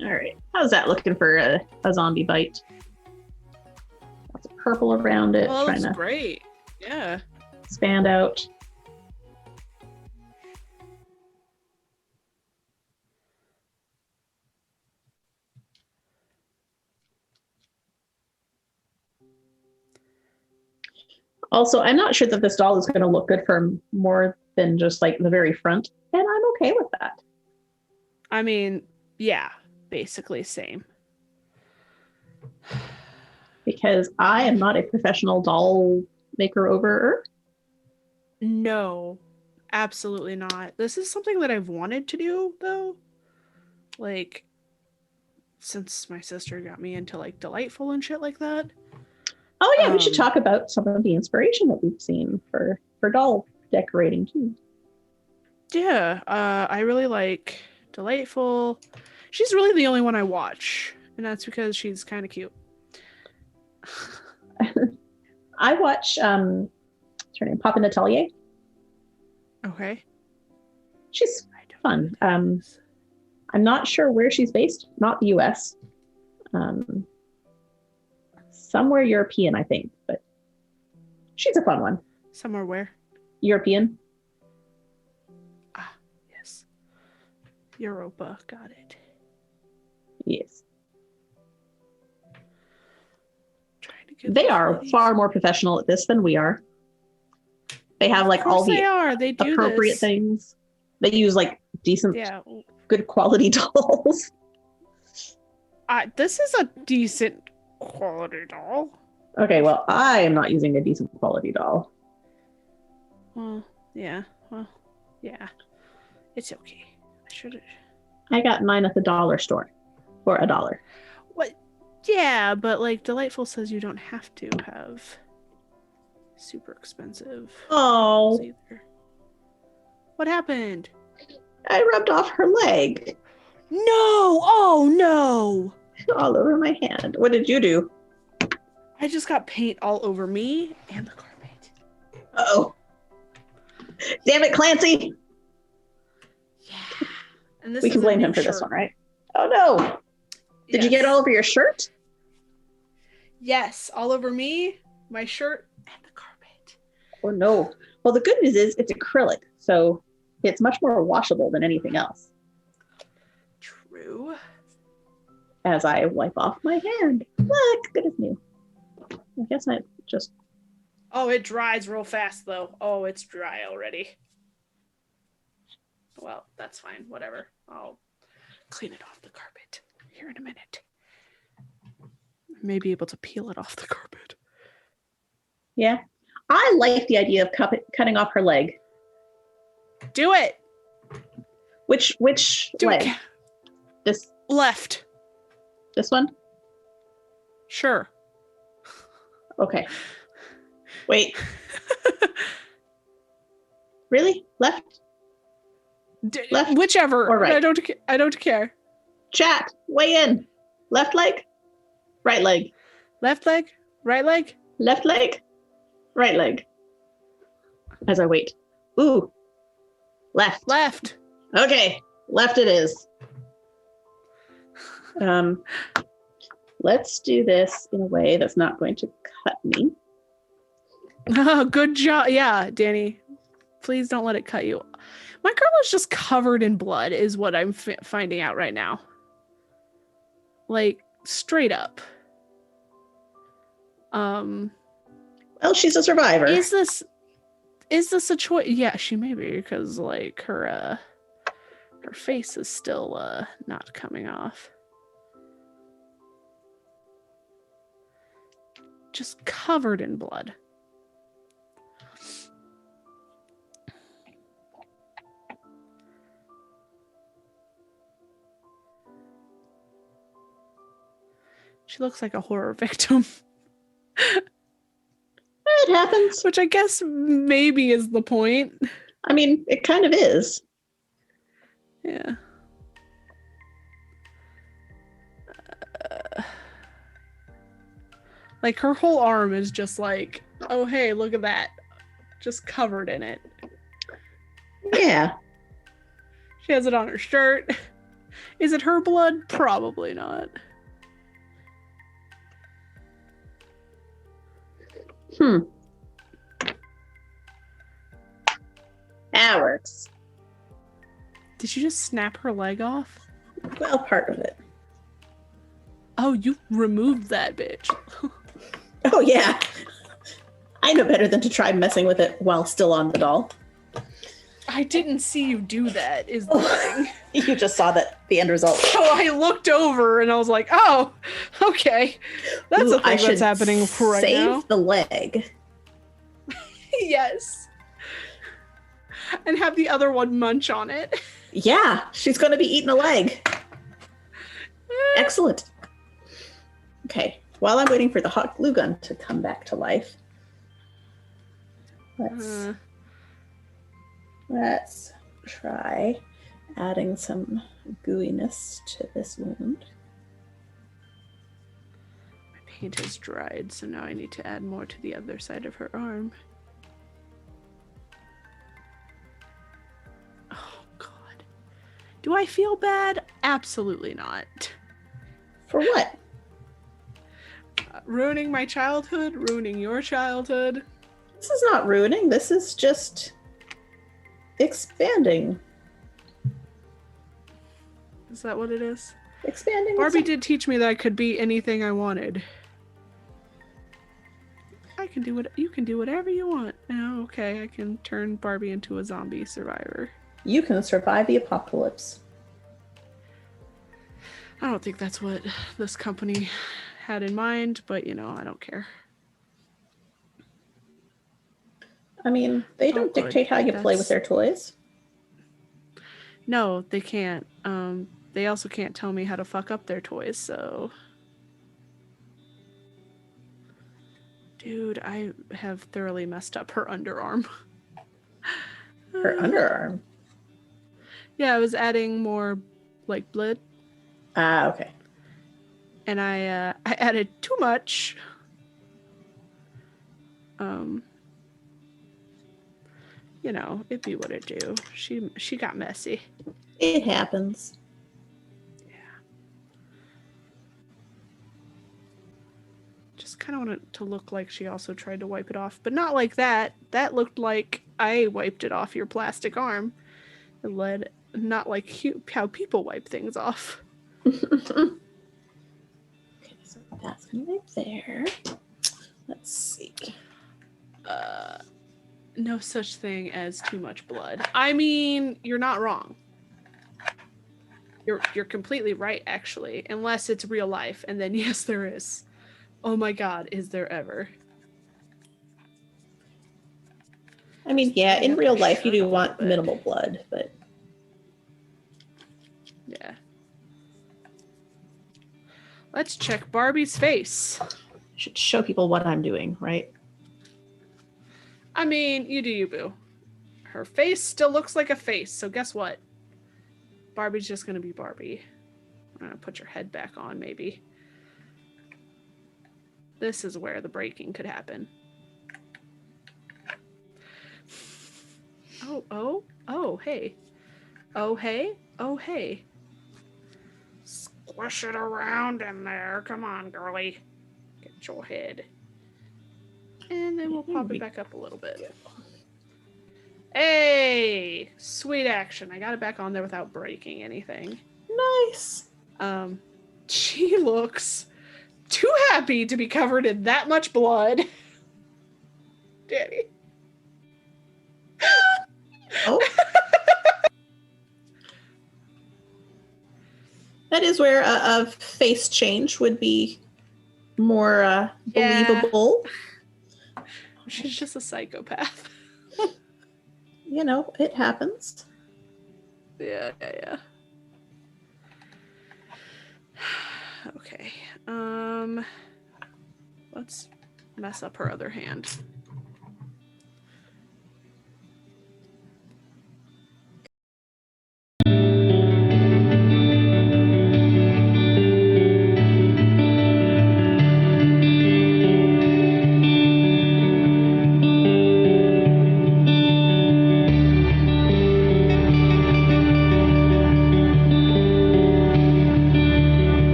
[SPEAKER 2] All right. How's that looking for a zombie bite? Lots of purple around it.
[SPEAKER 1] Oh, that's great. Yeah.
[SPEAKER 2] Expand out. Also, I'm not sure that this doll is going to look good for more than just like the very front, and I'm okay with that.
[SPEAKER 1] I mean, yeah, basically same.
[SPEAKER 2] Because I am not a professional doll maker-overer.
[SPEAKER 1] No, absolutely not. This is something that I've wanted to do, though. Like, since my sister got me into like Delightful and shit like that.
[SPEAKER 2] Oh yeah, we should talk about some of the inspiration that we've seen for doll decorating too.
[SPEAKER 1] Yeah, I really like Delightful. She's really the only one I watch, and that's because she's kind of cute.
[SPEAKER 2] I watch what's her name? Papa Natelier.
[SPEAKER 1] Okay.
[SPEAKER 2] She's fun. I'm not sure where she's based. Not the US. Somewhere European, I think, but she's a fun one.
[SPEAKER 1] Somewhere where?
[SPEAKER 2] European.
[SPEAKER 1] Ah, yes. Europa, got it.
[SPEAKER 2] Yes. They are far more professional at this than we are. They have like all the
[SPEAKER 1] they do
[SPEAKER 2] appropriate things. They use like decent, good quality dolls.
[SPEAKER 1] This is a decent quality doll.
[SPEAKER 2] Okay, well, I am not using a decent quality doll.
[SPEAKER 1] Well, yeah. It's okay.
[SPEAKER 2] I got mine at the dollar store for $1.
[SPEAKER 1] What? Yeah, but like Delightful says you don't have to have super expensive.
[SPEAKER 2] Oh.
[SPEAKER 1] Either. What happened?
[SPEAKER 2] I rubbed off her leg.
[SPEAKER 1] No! Oh no!
[SPEAKER 2] All over my hand. What did you do?
[SPEAKER 1] I just got paint all over me and the carpet.
[SPEAKER 2] Uh-oh. Damn it, Clancy!
[SPEAKER 1] Yeah. And this
[SPEAKER 2] we can blame him for this one, right? Oh no! Did you get all over your shirt?
[SPEAKER 1] Yes, all over me, my shirt, and the carpet.
[SPEAKER 2] Oh no. Well, the good news is it's acrylic, so it's much more washable than anything else.
[SPEAKER 1] True.
[SPEAKER 2] As I wipe off my hand. Look, good as new. I guess I just...
[SPEAKER 1] Oh, it dries real fast, though. Oh, it's dry already. Well, that's fine. Whatever. I'll clean it off the carpet here in a minute. I may be able to peel it off the carpet.
[SPEAKER 2] Yeah. I like the idea of cutting off her leg.
[SPEAKER 1] Do it!
[SPEAKER 2] Which leg? This...
[SPEAKER 1] Left.
[SPEAKER 2] This one?
[SPEAKER 1] Sure. Okay.
[SPEAKER 2] Wait. Really? Left? Left
[SPEAKER 1] Whichever.
[SPEAKER 2] or right?
[SPEAKER 1] I don't care.
[SPEAKER 2] Chat, weigh in. Left leg? Right leg?
[SPEAKER 1] Left leg? Right leg?
[SPEAKER 2] Left leg? Right leg? As I wait. Ooh. Left.
[SPEAKER 1] Left.
[SPEAKER 2] Okay. Left it is. Let's do this in a way that's not going to cut me.
[SPEAKER 1] Oh, good job. Yeah, Danie. Please don't let it cut you. My girl is just covered in blood, is what I'm finding out right now. Like, straight up.
[SPEAKER 2] Well, she's a survivor.
[SPEAKER 1] Is this a choice? Yeah, she may be, because like her face is still not coming off. Just covered in blood. She looks like a horror victim.
[SPEAKER 2] It happens.
[SPEAKER 1] Which I guess maybe is the point.
[SPEAKER 2] I mean, it kind of is.
[SPEAKER 1] Yeah. Like her whole arm is just like, oh hey, look at that. Just covered in it.
[SPEAKER 2] Yeah.
[SPEAKER 1] She has it on her shirt. Is it her blood? Probably not.
[SPEAKER 2] That works.
[SPEAKER 1] Did you just snap her leg off?
[SPEAKER 2] Well, part of it.
[SPEAKER 1] Oh, you removed that bitch.
[SPEAKER 2] Oh, yeah. I know better than to try messing with it while still on the doll.
[SPEAKER 1] I didn't see you do that, is the thing.
[SPEAKER 2] You just saw the end result.
[SPEAKER 1] So I looked over and I was like, oh, okay. That's a thing that's happening right now.
[SPEAKER 2] Save the leg.
[SPEAKER 1] Yes. And have the other one munch on it.
[SPEAKER 2] Yeah, she's going to be eating a leg. Excellent. Okay, while I'm waiting for the hot glue gun to come back to life, let's try adding some gooiness to this wound.
[SPEAKER 1] My paint has dried, so now I need to add more to the other side of her arm. Oh, God. Do I feel bad? Absolutely not.
[SPEAKER 2] For what?
[SPEAKER 1] Ruining my childhood? Ruining your childhood?
[SPEAKER 2] This is not ruining. This is just expanding.
[SPEAKER 1] Is that what it is?
[SPEAKER 2] Expanding.
[SPEAKER 1] Barbie did teach me that I could be anything I wanted. I can do what you can do whatever you want. Oh, okay, I can turn Barbie into a zombie survivor.
[SPEAKER 2] You can survive the apocalypse.
[SPEAKER 1] I don't think that's what this company had in mind, but you know, I don't care.
[SPEAKER 2] I mean, they don't dictate how you play with their toys.
[SPEAKER 1] No, they can't. They also can't tell me how to fuck up their toys, so... Dude, I have thoroughly messed up her underarm.
[SPEAKER 2] Her underarm?
[SPEAKER 1] Yeah, I was adding more, like, blood.
[SPEAKER 2] Ah, okay.
[SPEAKER 1] And I added too much. You know, it be what it do. She got messy.
[SPEAKER 2] It happens.
[SPEAKER 1] Yeah. Just kind of want it to look like she also tried to wipe it off, but not like that. That looked like I wiped it off your plastic arm. It led not like how people wipe things off.
[SPEAKER 2] Okay, so that's gonna be there. Let's see.
[SPEAKER 1] No such thing as too much blood. I mean, you're not wrong. You're completely right, actually. Unless it's real life, and then yes, there is. Oh my God, is there ever?
[SPEAKER 2] I mean, yeah, in real life you do want minimal blood, but...
[SPEAKER 1] Yeah. Let's check Barbie's face.
[SPEAKER 2] Should show people what I'm doing, right?
[SPEAKER 1] I mean, you do you, boo. Her face still looks like a face, so guess what? Barbie's just gonna be Barbie. I'm gonna put your head back on, maybe. This is where the breaking could happen. Oh, hey. Oh, hey. Oh, hey. Squish it around in there. Come on, girly. Get your head. And then we'll pop it back up a little bit. Hey! Sweet action. I got it back on there without breaking anything.
[SPEAKER 2] Nice.
[SPEAKER 1] She looks too happy to be covered in that much blood. Danie.
[SPEAKER 2] Oh. That is where a face change would be more believable.
[SPEAKER 1] She's just a psychopath.
[SPEAKER 2] You know, it happens.
[SPEAKER 1] Yeah. Okay. Let's mess up her other hand.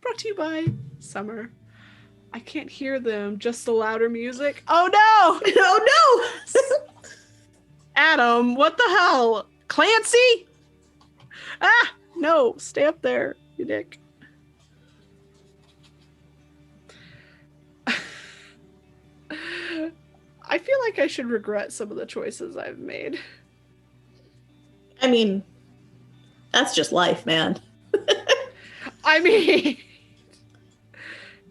[SPEAKER 1] Brought to you by Summer. I can't hear them, just the louder music. Oh no!
[SPEAKER 2] Oh no!
[SPEAKER 1] Adam, what the hell? Clancy? Ah! No, stay up there, you dick. I feel like I should regret some of the choices I've made.
[SPEAKER 2] I mean, that's just life, man.
[SPEAKER 1] I mean...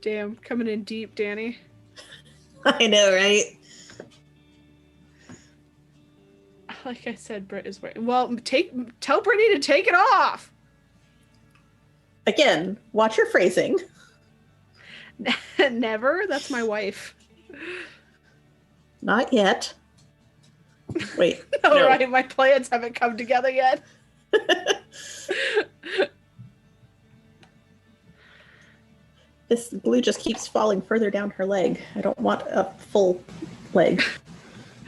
[SPEAKER 1] Damn, coming in deep, Danie.
[SPEAKER 2] I know, right?
[SPEAKER 1] Like I said, Britt is wearing... Well, tell Brittany to take it off!
[SPEAKER 2] Again, watch your phrasing.
[SPEAKER 1] Never? That's my wife.
[SPEAKER 2] Not yet. Wait.
[SPEAKER 1] All
[SPEAKER 2] no.
[SPEAKER 1] right, my plans haven't come together yet.
[SPEAKER 2] This glue just keeps falling further down her leg. I don't want a full leg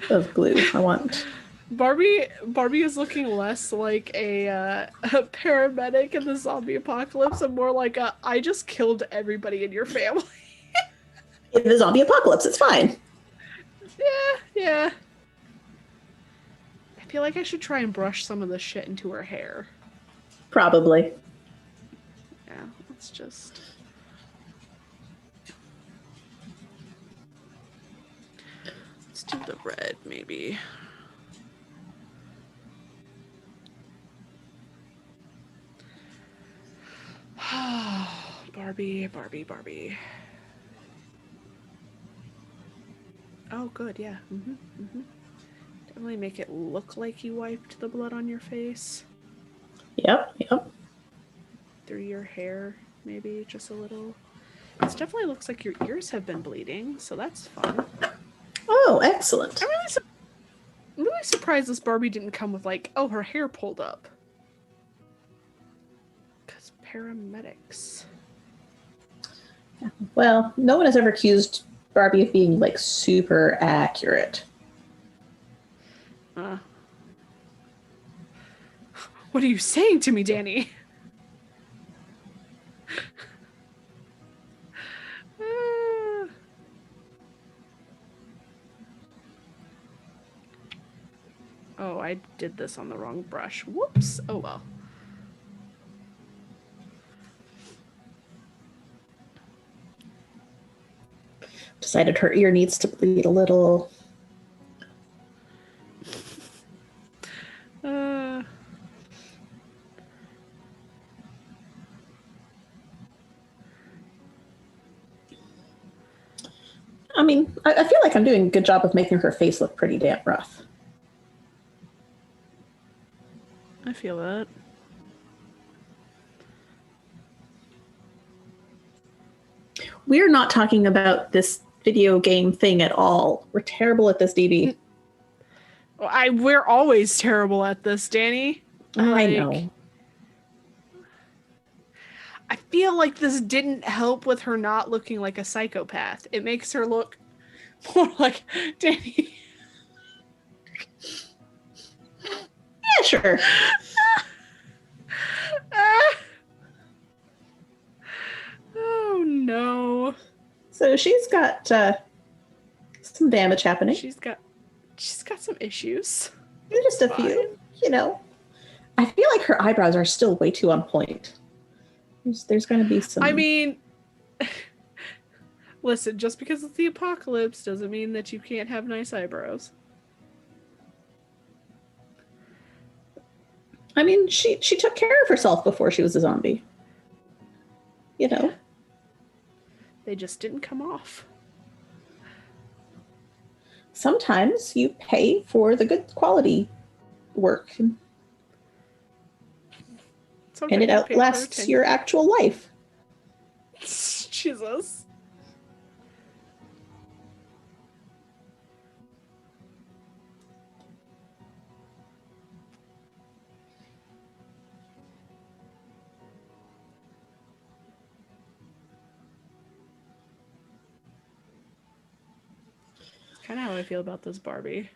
[SPEAKER 2] of glue. I want...
[SPEAKER 1] Barbie is looking less like a paramedic in the zombie apocalypse and more like a, I just killed everybody in your family.
[SPEAKER 2] In the zombie apocalypse, it's fine.
[SPEAKER 1] Yeah. I feel like I should try and brush some of the shit into her hair.
[SPEAKER 2] Probably.
[SPEAKER 1] Yeah, let's just... Let's do the red, maybe. Barbie. Oh, good, yeah. Definitely make it look like you wiped the blood on your face.
[SPEAKER 2] Yep.
[SPEAKER 1] Through your hair, maybe just a little. This definitely looks like your ears have been bleeding, so that's fun.
[SPEAKER 2] Oh, excellent.
[SPEAKER 1] I'm really surprised this Barbie didn't come with, like, oh, her hair pulled up. Because paramedics.
[SPEAKER 2] Well, no one has ever accused Barbie of being, like, super accurate.
[SPEAKER 1] What are you saying to me, Danie? Oh, I did this on the wrong brush. Whoops. Oh, well.
[SPEAKER 2] Decided her ear needs to bleed a little. I mean, I feel like I'm doing a good job of making her face look pretty damn rough.
[SPEAKER 1] I feel that.
[SPEAKER 2] We're not talking about this video game thing at all. We're terrible at this, DB.
[SPEAKER 1] Well, we're always terrible at this, Danie.
[SPEAKER 2] I know.
[SPEAKER 1] I feel like this didn't help with her not looking like a psychopath. It makes her look more like Danie.
[SPEAKER 2] Yeah, sure.
[SPEAKER 1] Oh no.
[SPEAKER 2] So she's got some damage happening.
[SPEAKER 1] She's got some issues.
[SPEAKER 2] Just a few, you know. I feel like her eyebrows are still way too on point. There's going to be some...
[SPEAKER 1] I mean, listen, just because it's the apocalypse doesn't mean that you can't have nice eyebrows.
[SPEAKER 2] I mean, she took care of herself before she was a zombie. You know?
[SPEAKER 1] They just didn't come off.
[SPEAKER 2] Sometimes you pay for the good quality work. And it outlasts your actual life.
[SPEAKER 1] Jesus. Kind of how I feel about this Barbie.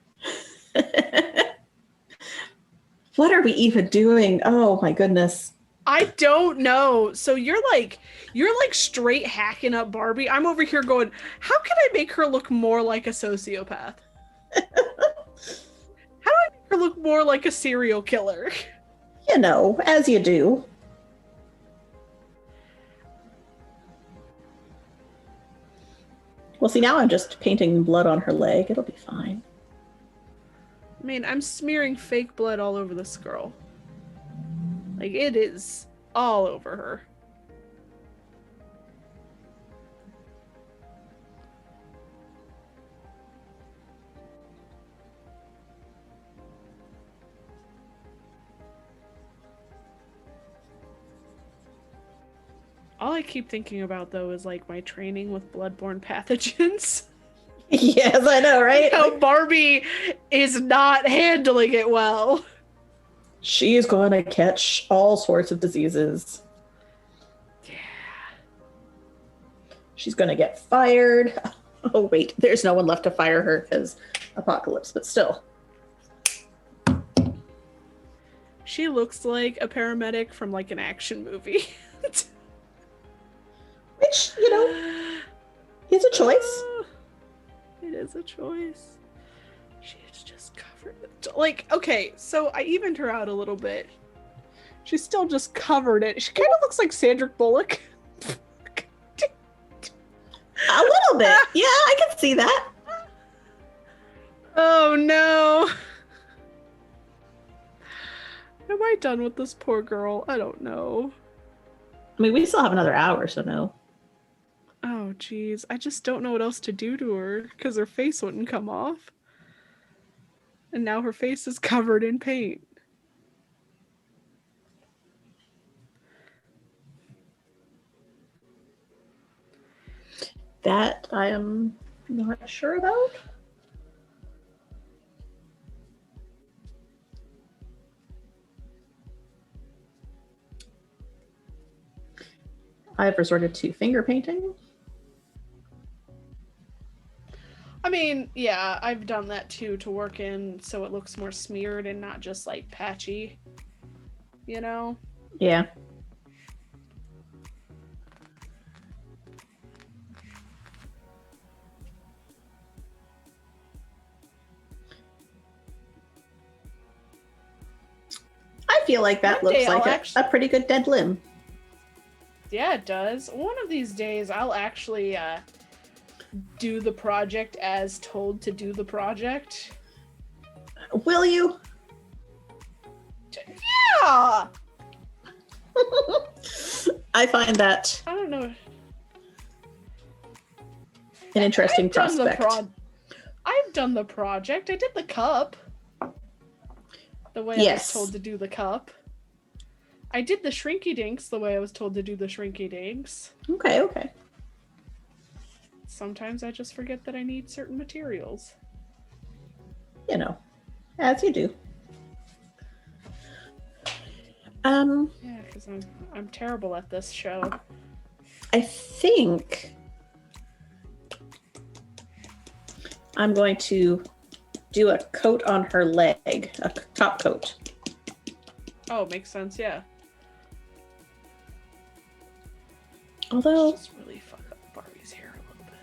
[SPEAKER 2] What are we even doing? Oh my goodness.
[SPEAKER 1] I don't know. So you're like straight hacking up Barbie. I'm over here going, how can I make her look more like a sociopath? How do I make her look more like a serial killer?
[SPEAKER 2] You know, as you do. Well, see, now I'm just painting blood on her leg. It'll be fine.
[SPEAKER 1] I mean, I'm smearing fake blood all over this girl. Like, it is all over her. All I keep thinking about, though, is, like, my training with bloodborne pathogens.
[SPEAKER 2] Yes, I know, right?
[SPEAKER 1] How Barbie is not handling it well.
[SPEAKER 2] She's going to catch all sorts of diseases.
[SPEAKER 1] Yeah.
[SPEAKER 2] She's going to get fired. Oh, wait. There's no one left to fire her because apocalypse, but still.
[SPEAKER 1] She looks like a paramedic from, like, an action movie.
[SPEAKER 2] Which, you know, is a choice.
[SPEAKER 1] It is a choice. She's just covered. Like, okay, so I evened her out a little bit. She's still just covered it. She kind of looks like Sandra Bullock.
[SPEAKER 2] A little bit. Yeah, I can see that.
[SPEAKER 1] Oh no. Am I done with this poor girl? I don't know.
[SPEAKER 2] I mean, we still have another hour, so no.
[SPEAKER 1] Oh, geez. I just don't know what else to do to her because her face wouldn't come off. And now her face is covered in paint.
[SPEAKER 2] That I am not sure about. I've resorted to finger painting.
[SPEAKER 1] I mean, yeah, I've done that too to work in so it looks more smeared and not just like patchy, you know?
[SPEAKER 2] Yeah. I feel like that looks like a pretty good dead limb.
[SPEAKER 1] Yeah, it does. One of these days, I'll actually do the project as told to do the project.
[SPEAKER 2] Will you?
[SPEAKER 1] Yeah.
[SPEAKER 2] I find that
[SPEAKER 1] I don't know.
[SPEAKER 2] an interesting
[SPEAKER 1] I've done
[SPEAKER 2] prospect.
[SPEAKER 1] I've done the project. I did the cup. The way I was told to do the cup. I did the shrinky dinks the way I was told to do the shrinky dinks.
[SPEAKER 2] Okay.
[SPEAKER 1] Sometimes I just forget that I need certain materials.
[SPEAKER 2] You know, as you do.
[SPEAKER 1] Yeah, because I'm terrible at this show.
[SPEAKER 2] I think I'm going to do a coat on her leg, a top coat.
[SPEAKER 1] Oh, makes sense, yeah.
[SPEAKER 2] Although,
[SPEAKER 1] Just really fuck up Barbie's hair a little bit.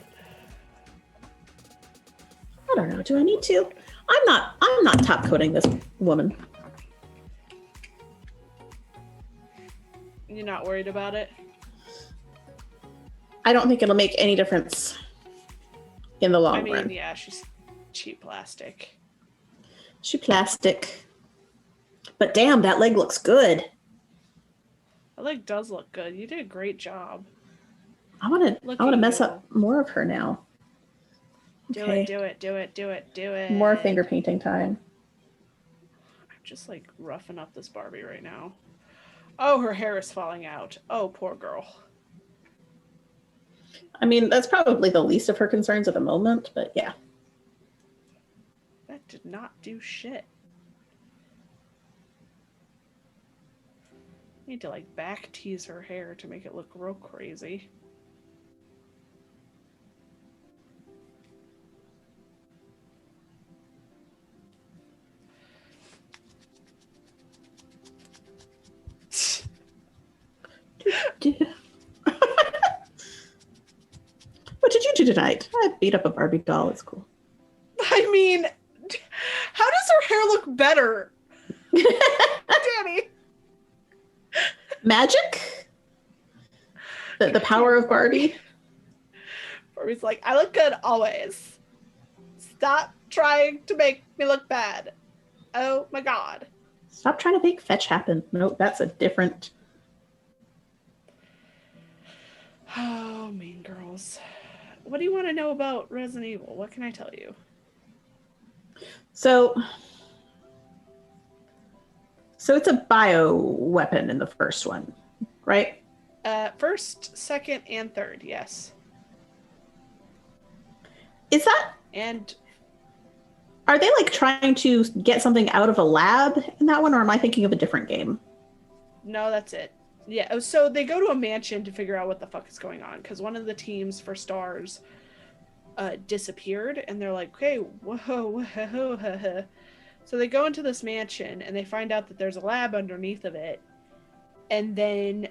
[SPEAKER 2] I don't know. Do I need to? I'm not top coating this woman.
[SPEAKER 1] You're not worried about it?
[SPEAKER 2] I don't think it'll make any difference in the long run.
[SPEAKER 1] Yeah, she's cheap plastic.
[SPEAKER 2] She plastic. But damn, that leg looks good.
[SPEAKER 1] That leg does look good. You did a great job.
[SPEAKER 2] I want to mess up more of her now. Okay.
[SPEAKER 1] Do it.
[SPEAKER 2] More finger painting time.
[SPEAKER 1] I'm just like roughing up this Barbie right now. Oh, her hair is falling out. Oh, poor girl.
[SPEAKER 2] I mean, that's probably the least of her concerns at the moment, but yeah.
[SPEAKER 1] That did not do shit. Need to like back tease her hair to make it look real crazy.
[SPEAKER 2] What did you do tonight? I beat up a Barbie doll. It's cool.
[SPEAKER 1] I mean, how does her hair look better? Danie.
[SPEAKER 2] Magic? The power of Barbie?
[SPEAKER 1] Barbie's like, I look good always. Stop trying to make me look bad. Oh my god.
[SPEAKER 2] Stop trying to make fetch happen. Nope, that's a different...
[SPEAKER 1] Oh, Mean Girls. What do you want to know about Resident Evil? What can I tell you?
[SPEAKER 2] So it's a bio weapon in the first one, right?
[SPEAKER 1] First, second, and third, yes.
[SPEAKER 2] Is that...
[SPEAKER 1] And
[SPEAKER 2] are they like trying to get something out of a lab in that one, or am I thinking of a different game?
[SPEAKER 1] no, that's it. Yeah, so they go to a mansion to figure out what the fuck is going on, because one of the teams for Stars disappeared, and they're like, okay, whoa. So they go into this mansion, and they find out that there's a lab underneath of it, and then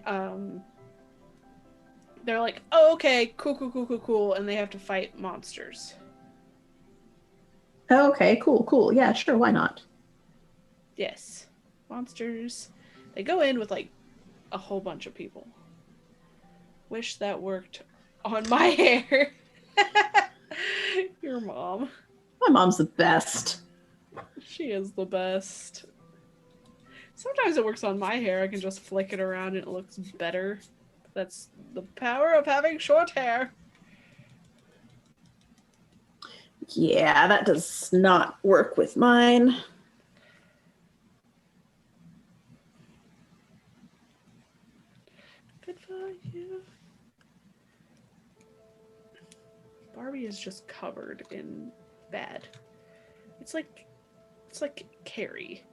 [SPEAKER 1] they're like, oh, okay, cool, and they have to fight monsters.
[SPEAKER 2] Okay, cool. Yeah, sure, why not?
[SPEAKER 1] Yes, monsters. They go in with like a whole bunch of people. Wish that worked on my hair. Your mom.
[SPEAKER 2] My mom's the best.
[SPEAKER 1] She is the best. Sometimes it works on my hair. I can just flick it around and it looks better. That's the power of having short hair.
[SPEAKER 2] Yeah, that does not work with mine.
[SPEAKER 1] Good for you. Barbie is just covered in bad. It's like Carrie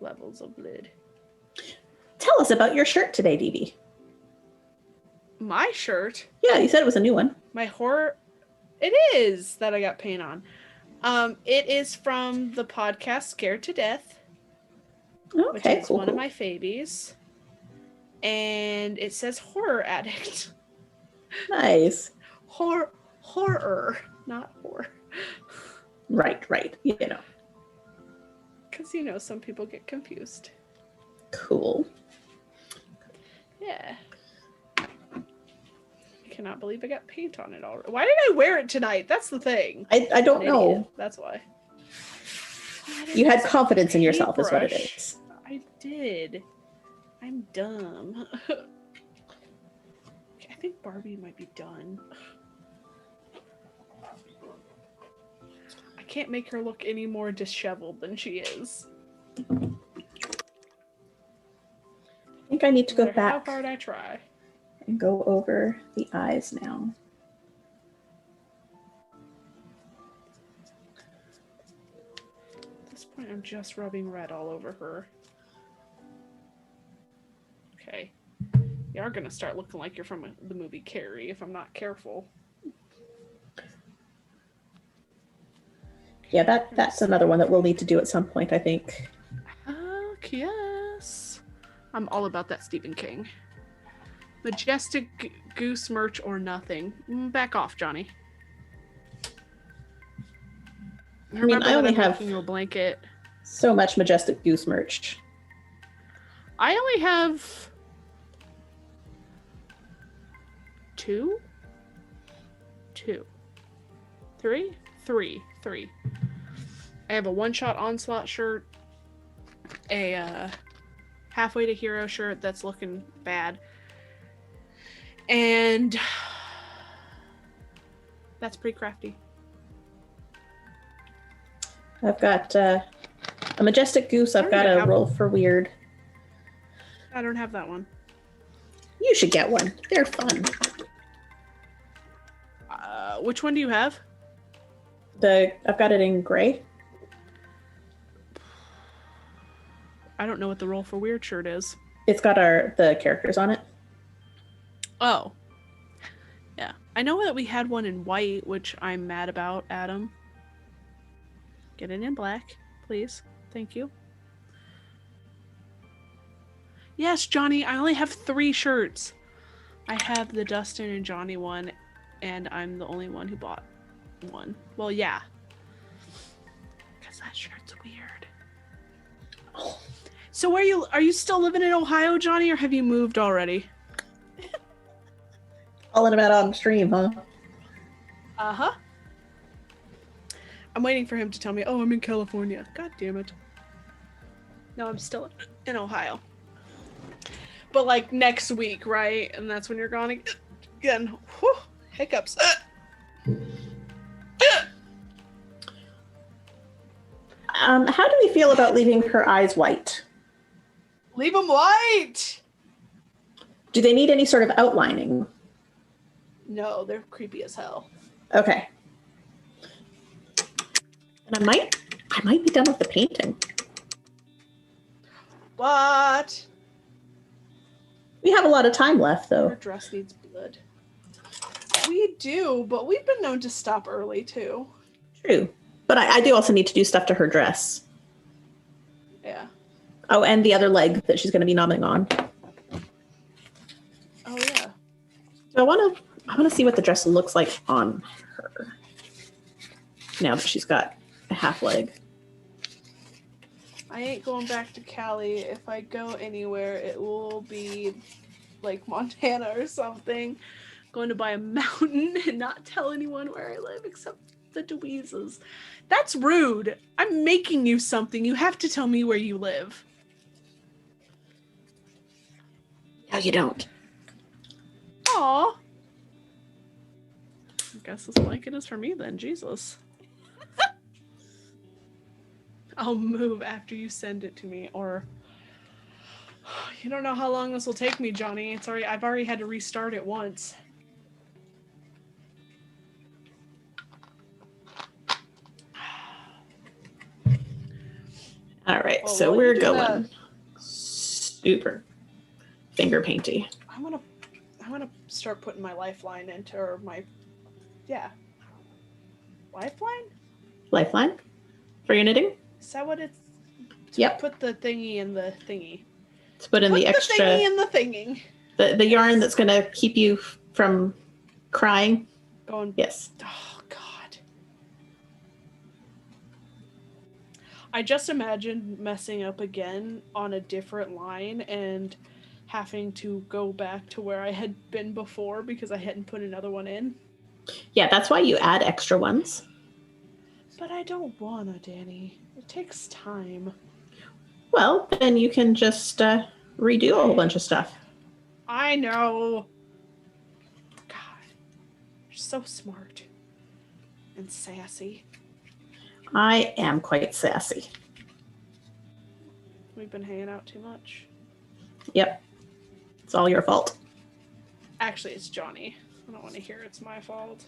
[SPEAKER 1] levels of blood.
[SPEAKER 2] Tell us about your shirt today, Dee Dee.
[SPEAKER 1] My shirt?
[SPEAKER 2] Yeah, you said it was a new one.
[SPEAKER 1] My horror... It is that I got paint on. It is from the podcast Scared to Death.
[SPEAKER 2] Okay,
[SPEAKER 1] which is
[SPEAKER 2] cool.
[SPEAKER 1] one of my favies. And it says horror addict.
[SPEAKER 2] Nice.
[SPEAKER 1] Horror, not horror.
[SPEAKER 2] Right. You know.
[SPEAKER 1] Because, some people get confused.
[SPEAKER 2] Cool.
[SPEAKER 1] Yeah. I cannot believe I got paint on it already. Why did I wear it tonight? That's the thing.
[SPEAKER 2] I don't know.
[SPEAKER 1] That's why.
[SPEAKER 2] You had confidence in yourself is what it
[SPEAKER 1] Paintbrush.
[SPEAKER 2] is.
[SPEAKER 1] I did. I'm dumb. I think Barbie might be done. I can't make her look any more disheveled than she is.
[SPEAKER 2] I think I need to go back.
[SPEAKER 1] How hard I try.
[SPEAKER 2] And go over the eyes now.
[SPEAKER 1] At this point, I'm just rubbing red all over her. Okay. You are going to start looking like you're from the movie Carrie if I'm not careful.
[SPEAKER 2] Yeah, that's another one that we'll need to do at some point, I think.
[SPEAKER 1] Yes. I'm all about that Stephen King. Majestic Goose merch or nothing. Back off, Johnny.
[SPEAKER 2] I mean, I only have
[SPEAKER 1] you a blanket.
[SPEAKER 2] So much Majestic Goose merch.
[SPEAKER 1] I only have 2, 3. I have a one-shot Onslaught shirt, a Halfway to Hero shirt that's looking bad, and that's pretty crafty.
[SPEAKER 2] I've got a Majestic Goose. I've got a Roll for Weird.
[SPEAKER 1] I don't have that one.
[SPEAKER 2] You should get one. They're fun.
[SPEAKER 1] Which one do you have?
[SPEAKER 2] I've got it in gray.
[SPEAKER 1] I don't know what the Roll for Weird shirt is.
[SPEAKER 2] It's got the characters on it.
[SPEAKER 1] Oh. Yeah. I know that we had one in white, which I'm mad about, Adam. Get it in black, please. Thank you. Yes, Johnny, I only have 3 shirts. I have the Dustin and Johnny one, and I'm the only one who bought one. Well, yeah. Because that shirt's weird. Oh. So are you still living in Ohio, Johnny, or have you moved already?
[SPEAKER 2] Calling about on stream, huh?
[SPEAKER 1] Uh-huh. I'm waiting for him to tell me, oh, I'm in California. God damn it. No, I'm still in Ohio. But like next week, right? And that's when you're gone again. Whew, hiccups.
[SPEAKER 2] How do we feel about leaving her eyes white?
[SPEAKER 1] Leave them white!
[SPEAKER 2] Do they need any sort of outlining?
[SPEAKER 1] No, they're creepy as hell.
[SPEAKER 2] Okay. And I might be done with the painting.
[SPEAKER 1] What?
[SPEAKER 2] We have a lot of time left, though.
[SPEAKER 1] Your dress needs blood. We do, but we've been known to stop early, too.
[SPEAKER 2] True. But I do also need to do stuff to her dress.
[SPEAKER 1] Yeah.
[SPEAKER 2] Oh, and the other leg that she's going to be nomming on.
[SPEAKER 1] Oh, yeah.
[SPEAKER 2] So I want to see what the dress looks like on her. Now that she's got a half leg.
[SPEAKER 1] I ain't going back to Cali. If I go anywhere, it will be like Montana or something. Going to buy a mountain and not tell anyone where I live except the Dweezes. That's rude. I'm making you something. You have to tell me where you live.
[SPEAKER 2] No, you don't.
[SPEAKER 1] Aw. I guess this blanket is for me then. Jesus. I'll move after you send it to me, or you don't know how long this will take me, Johnny. I've already had to restart it once.
[SPEAKER 2] All right, so we're going super finger painty.
[SPEAKER 1] I want to start putting my lifeline into, or my, lifeline?
[SPEAKER 2] Lifeline? For your knitting?
[SPEAKER 1] Is that what it's?
[SPEAKER 2] Yep.
[SPEAKER 1] Put the thingy in the thingy.
[SPEAKER 2] To put in the extra.
[SPEAKER 1] The thingy in the thingy.
[SPEAKER 2] The yarn that's going to keep you from crying.
[SPEAKER 1] Going.
[SPEAKER 2] Yes.
[SPEAKER 1] Oh, God. I just imagined messing up again on a different line and having to go back to where I had been before because I hadn't put another one in.
[SPEAKER 2] Yeah, that's why you add extra ones.
[SPEAKER 1] But I don't wanna, Danie. It takes time.
[SPEAKER 2] Well, then you can just redo a whole bunch of stuff.
[SPEAKER 1] I know. God, you're so smart and sassy.
[SPEAKER 2] I am quite sassy.
[SPEAKER 1] We've been hanging out too much.
[SPEAKER 2] Yep. It's all your fault.
[SPEAKER 1] Actually, it's Johnny. I don't want to hear it's my fault.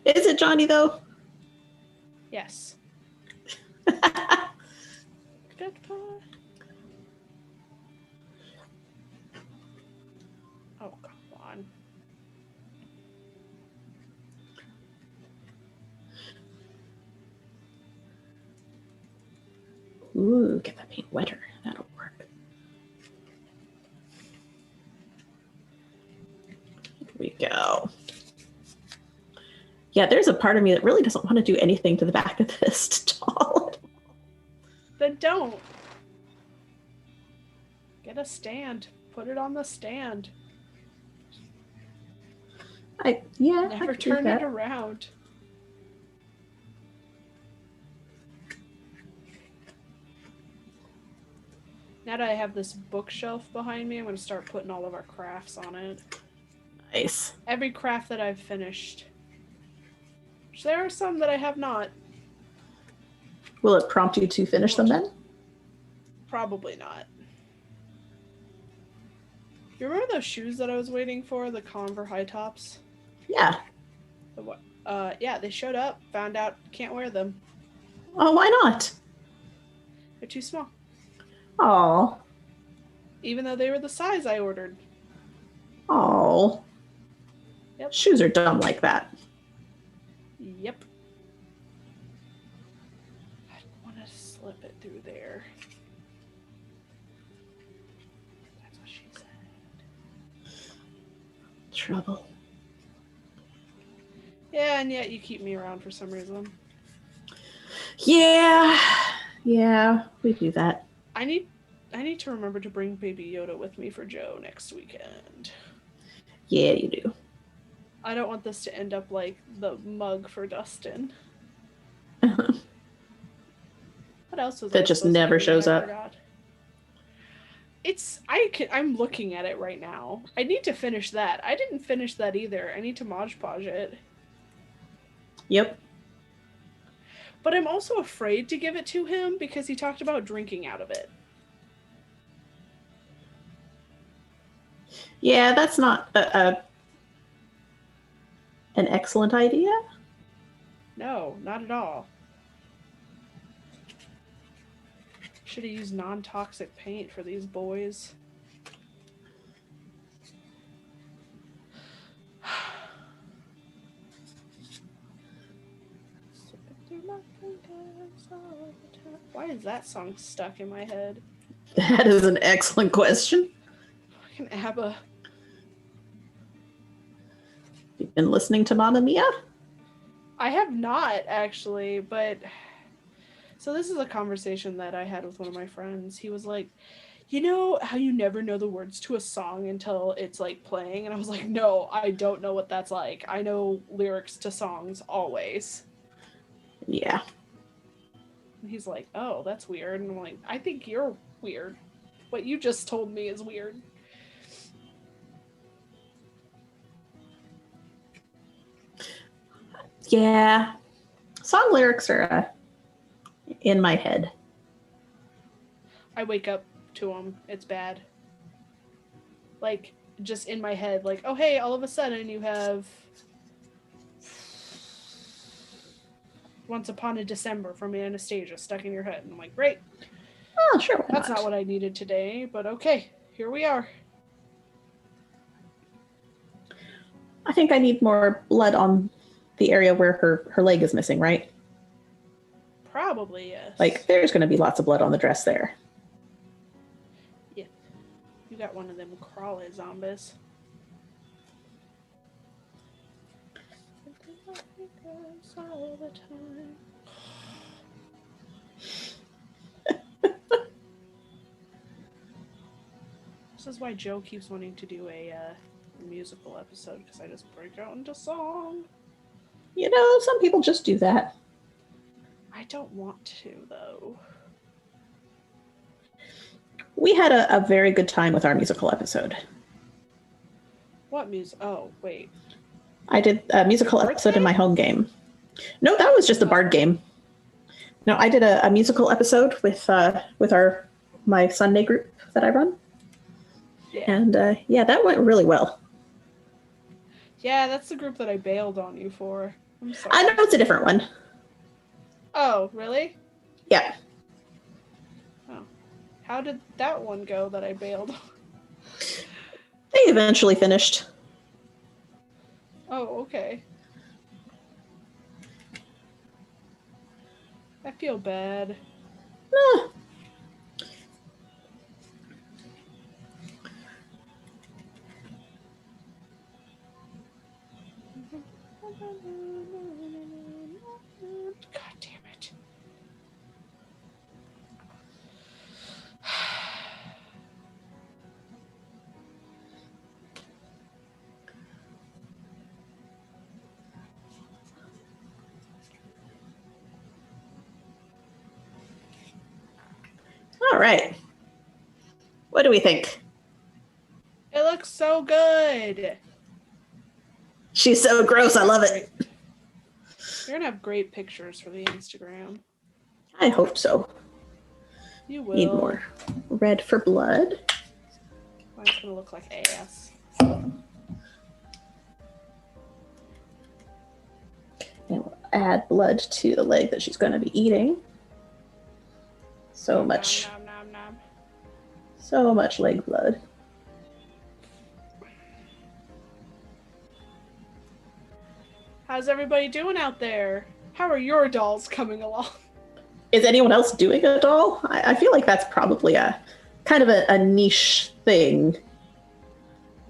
[SPEAKER 2] Is it Johnny, though?
[SPEAKER 1] Yes. Goodbye. Oh, come on.
[SPEAKER 2] Ooh, get that paint wetter. That'll work. Here we go. Yeah, there's a part of me that really doesn't want to do anything to the back of this doll.
[SPEAKER 1] Then don't. Get a stand. Put it on the stand.
[SPEAKER 2] Never
[SPEAKER 1] turn it around. Now that I have this bookshelf behind me, I'm going to start putting all of our crafts on it.
[SPEAKER 2] Nice.
[SPEAKER 1] Every craft that I've finished. Which there are some that I have not.
[SPEAKER 2] Will it prompt you to finish them then?
[SPEAKER 1] Probably not. You remember those shoes that I was waiting for? The Converse high tops?
[SPEAKER 2] Yeah.
[SPEAKER 1] Yeah, they showed up. Found out can't wear them.
[SPEAKER 2] Oh, why not?
[SPEAKER 1] They're too small.
[SPEAKER 2] Oh.
[SPEAKER 1] Even though they were the size I ordered.
[SPEAKER 2] Oh.
[SPEAKER 1] Yep.
[SPEAKER 2] Shoes are dumb like that.
[SPEAKER 1] Yep. I want to slip it through there. That's what she said.
[SPEAKER 2] Trouble.
[SPEAKER 1] Yeah, and yet you keep me around for some reason.
[SPEAKER 2] Yeah, we do that.
[SPEAKER 1] I need to remember to bring Baby Yoda with me for Joe next weekend.
[SPEAKER 2] Yeah, you do.
[SPEAKER 1] I don't want this to end up like the mug for Dustin.
[SPEAKER 2] What
[SPEAKER 1] else was
[SPEAKER 2] that just never shows up?
[SPEAKER 1] Forgot? I'm looking at it right now. I need to finish that. I didn't finish that either. I need to Mod Podge it.
[SPEAKER 2] Yep.
[SPEAKER 1] But I'm also afraid to give it to him because he talked about drinking out of it.
[SPEAKER 2] Yeah, that's not an excellent idea.
[SPEAKER 1] No, not at all. Should have used non-toxic paint for these boys. Why is that song stuck in my head?
[SPEAKER 2] That is an excellent question.
[SPEAKER 1] Fucking ABBA.
[SPEAKER 2] You've been listening to Mamma Mia?
[SPEAKER 1] I have not, actually, but... So this is a conversation that I had with one of my friends. He was like, you know how you never know the words to a song until it's, like, playing? And I was like, no, I don't know what that's like. I know lyrics to songs always.
[SPEAKER 2] Yeah.
[SPEAKER 1] And he's like, oh, that's weird. And I'm like, I think you're weird. What you just told me is weird.
[SPEAKER 2] Yeah. Song lyrics are in my head.
[SPEAKER 1] I wake up to them. It's bad. Like, just in my head. Like, oh, hey, all of a sudden you have Once Upon a December from Anastasia stuck in your head. And I'm like, great.
[SPEAKER 2] Oh, sure.
[SPEAKER 1] That's not what I needed today, but okay. Here we are.
[SPEAKER 2] I think I need more blood on the area where her leg is missing, right?
[SPEAKER 1] Probably, yes.
[SPEAKER 2] Like, there's going to be lots of blood on the dress there.
[SPEAKER 1] Yeah. You got one of them crawly zombies. All the time. This is why Joe keeps wanting to do a musical episode, because I just break out into song.
[SPEAKER 2] You know, some people just do that.
[SPEAKER 1] don't want to, though.
[SPEAKER 2] We had a very good time with our musical episode.
[SPEAKER 1] What music? Oh, wait.
[SPEAKER 2] I did a musical episode in my home game. No, that was just a bard game. No, I did a musical episode with my Sunday group that I run.
[SPEAKER 1] Yeah.
[SPEAKER 2] And that went really well.
[SPEAKER 1] Yeah, that's the group that I bailed on you for. I'm sorry.
[SPEAKER 2] I know it's a different one.
[SPEAKER 1] Oh, really?
[SPEAKER 2] Yeah.
[SPEAKER 1] Oh. How did that one go that I bailed on?
[SPEAKER 2] They eventually finished.
[SPEAKER 1] Oh, okay. I feel bad. God damn it.
[SPEAKER 2] All right. What do we think?
[SPEAKER 1] It looks so good.
[SPEAKER 2] She's so gross. I love it.
[SPEAKER 1] You're gonna have great pictures for the Instagram.
[SPEAKER 2] I hope so.
[SPEAKER 1] You will.
[SPEAKER 2] Need more red for blood.
[SPEAKER 1] Mine's gonna look like ass.
[SPEAKER 2] And we'll add blood to the leg that she's going to be eating. So much.
[SPEAKER 1] Nom, nom, nom, nom.
[SPEAKER 2] So much leg blood.
[SPEAKER 1] How's everybody doing out there? How are your dolls coming along?
[SPEAKER 2] Is anyone else doing a doll? I feel like that's probably a kind of a niche thing.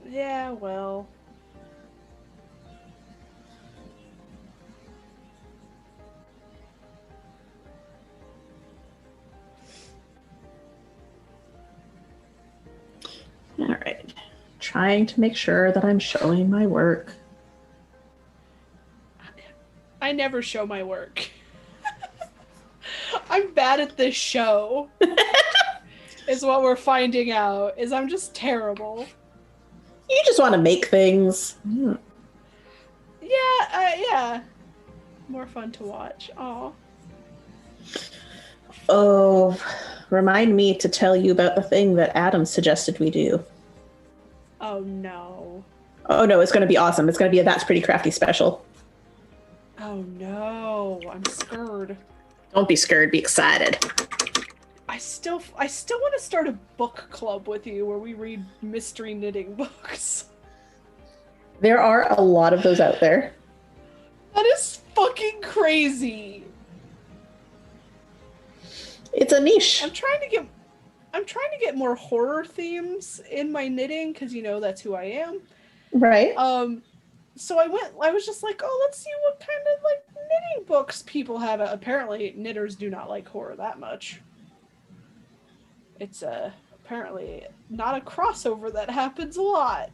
[SPEAKER 1] Yeah, well.
[SPEAKER 2] All right. Trying to make sure that I'm showing my work.
[SPEAKER 1] I never show my work. I'm bad at this show. Is what we're finding out. Is I'm just terrible.
[SPEAKER 2] You just want to make things.
[SPEAKER 1] Yeah. More fun to watch. Aw.
[SPEAKER 2] Oh, remind me to tell you about the thing that Adam suggested we do.
[SPEAKER 1] Oh no.
[SPEAKER 2] Oh no, it's going to be awesome. It's going to be a That's Pretty Crafty special.
[SPEAKER 1] Oh no. I'm scared.
[SPEAKER 2] Don't be scared, be excited.
[SPEAKER 1] I still want to start a book club with you where we read mystery knitting books.
[SPEAKER 2] There are a lot of those out there.
[SPEAKER 1] That is fucking crazy.
[SPEAKER 2] It's a niche.
[SPEAKER 1] I'm trying to get more horror themes in my knitting because that's who I am.
[SPEAKER 2] Right.
[SPEAKER 1] So I was just like, oh, let's see what kind of like knitting books people have. Apparently knitters do not like horror that much. It's apparently not a crossover that happens a lot.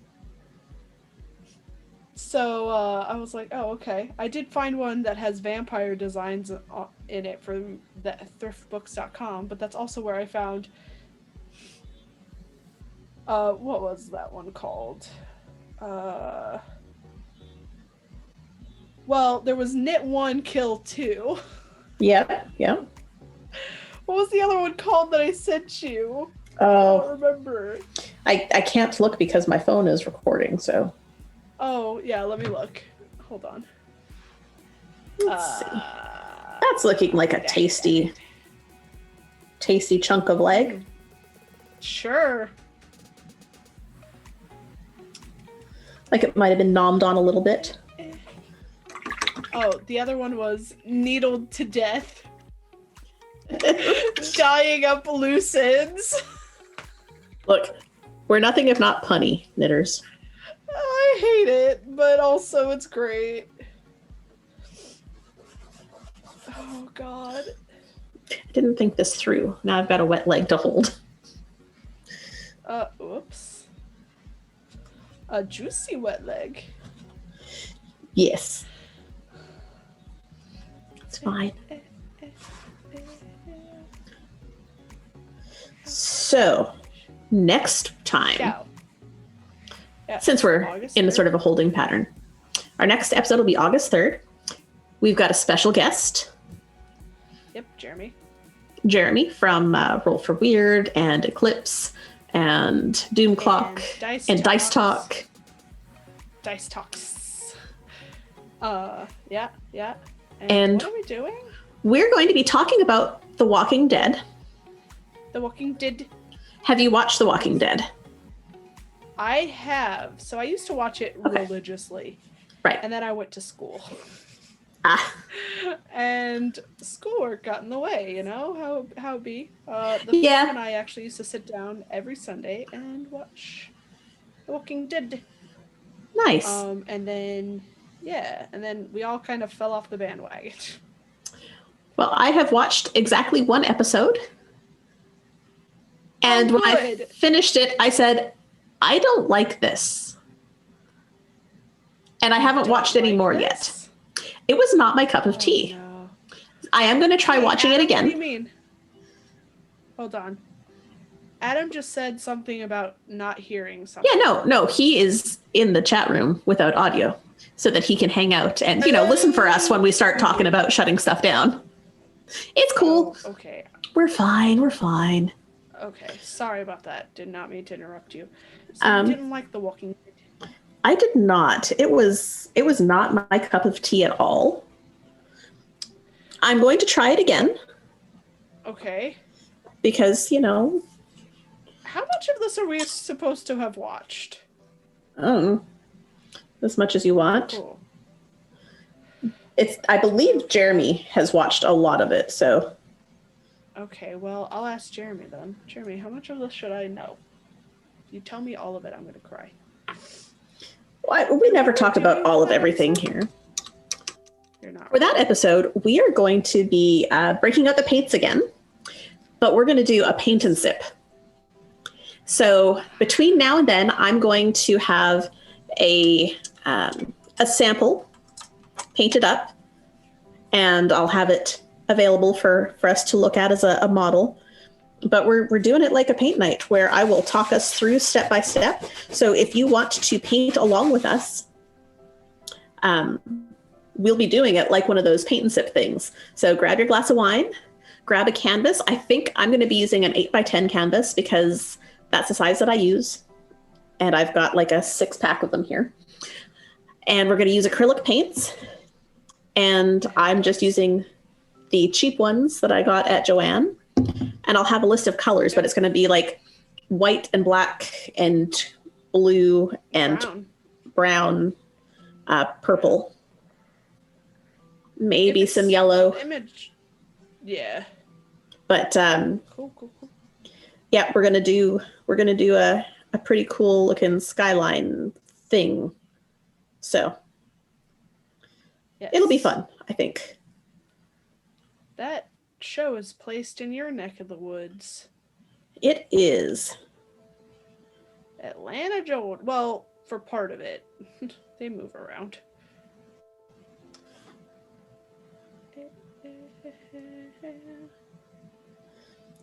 [SPEAKER 1] So I was like, oh, okay. I did find one that has vampire designs in it for thriftbooks.com, but that's also where I found what was that one called? Well, there was Knit 1, Kill 2.
[SPEAKER 2] Yeah.
[SPEAKER 1] What was the other one called that I sent you?
[SPEAKER 2] Oh.
[SPEAKER 1] I don't remember.
[SPEAKER 2] I can't look because my phone is recording, so.
[SPEAKER 1] Oh, yeah, let me look. Hold on.
[SPEAKER 2] Let's see. That's looking like a tasty chunk of leg.
[SPEAKER 1] Sure.
[SPEAKER 2] Like it might have been nommed on a little bit.
[SPEAKER 1] Oh, the other one was Needled to Death. Dying up loose ends.
[SPEAKER 2] Look, we're nothing if not punny, knitters.
[SPEAKER 1] I hate it, but also it's great. Oh, God.
[SPEAKER 2] I didn't think this through. Now I've got a wet leg to hold.
[SPEAKER 1] Whoops. A juicy wet leg.
[SPEAKER 2] Yes. It's fine. So, next time,
[SPEAKER 1] Yeah,
[SPEAKER 2] since we're
[SPEAKER 1] August
[SPEAKER 2] in a
[SPEAKER 1] 3rd.
[SPEAKER 2] sort of a holding pattern, our next episode will be August 3rd. We've got a special guest.
[SPEAKER 1] Yep,
[SPEAKER 2] Jeremy from Roll for Weird and Eclipse and Doom Clock and Dice Talk.
[SPEAKER 1] Dice Talks. Yeah.
[SPEAKER 2] And
[SPEAKER 1] what are we doing?
[SPEAKER 2] We're going to be talking about The Walking Dead.
[SPEAKER 1] The Walking Dead.
[SPEAKER 2] Have you watched The Walking Dead?
[SPEAKER 1] I have. So I used to watch it religiously.
[SPEAKER 2] Right.
[SPEAKER 1] And then I went to school.
[SPEAKER 2] Ah.
[SPEAKER 1] And schoolwork got in the way, you know how it be. The
[SPEAKER 2] Yeah.
[SPEAKER 1] fam and I actually used to sit down every Sunday and watch The Walking Dead.
[SPEAKER 2] Nice.
[SPEAKER 1] And then we all kind of fell off the bandwagon.
[SPEAKER 2] Well, I have watched exactly one episode. And when I finished it, I said, I don't like this. And I haven't watched any more yet. It was not my cup of tea.
[SPEAKER 1] No.
[SPEAKER 2] I am going to try watching it again.
[SPEAKER 1] What do you mean? Hold on. Adam just said something about not hearing something.
[SPEAKER 2] Yeah, no, he is in the chat room without audio so that he can hang out and, listen for us when we start talking about shutting stuff down. It's cool.
[SPEAKER 1] Oh, okay.
[SPEAKER 2] We're fine.
[SPEAKER 1] Okay. Sorry about that. Did not mean to interrupt you. So you didn't like The Walking Dead?
[SPEAKER 2] I did not. It was not my cup of tea at all. I'm going to try it again.
[SPEAKER 1] Okay.
[SPEAKER 2] Because,
[SPEAKER 1] How much of this are we supposed to have watched?
[SPEAKER 2] As much as you want.
[SPEAKER 1] Cool.
[SPEAKER 2] I believe Jeremy has watched a lot of it, so.
[SPEAKER 1] Okay, well, I'll ask Jeremy then. Jeremy, how much of this should I know? If you tell me all of it, I'm going to cry.
[SPEAKER 2] We never talk about all of everything here.
[SPEAKER 1] You're not.
[SPEAKER 2] For that episode, we are going to be breaking out the paints again, but we're going to do a paint and sip. So between now and then, I'm going to have a sample painted up, and I'll have it available for us to look at as a model. But we're doing it like a paint night where I will talk us through step by step. So if you want to paint along with us, we'll be doing it like one of those paint and sip things. So grab your glass of wine, grab a canvas. I think I'm going to be using an 8x10 canvas because that's the size that I use. And I've got like a 6-pack of them here. And we're going to use acrylic paints. And I'm just using the cheap ones that I got at Joann. And I'll have a list of colors, but it's going to be like white and black and blue and brown, purple, maybe some yellow.
[SPEAKER 1] Image. Yeah.
[SPEAKER 2] But
[SPEAKER 1] Cool.
[SPEAKER 2] yeah, we're gonna do a pretty cool looking skyline thing. So
[SPEAKER 1] yes.
[SPEAKER 2] It'll be fun, I think.
[SPEAKER 1] That show is placed in your neck of the woods.
[SPEAKER 2] It is.
[SPEAKER 1] Atlanta, Georgia. Well, for part of it. They move around.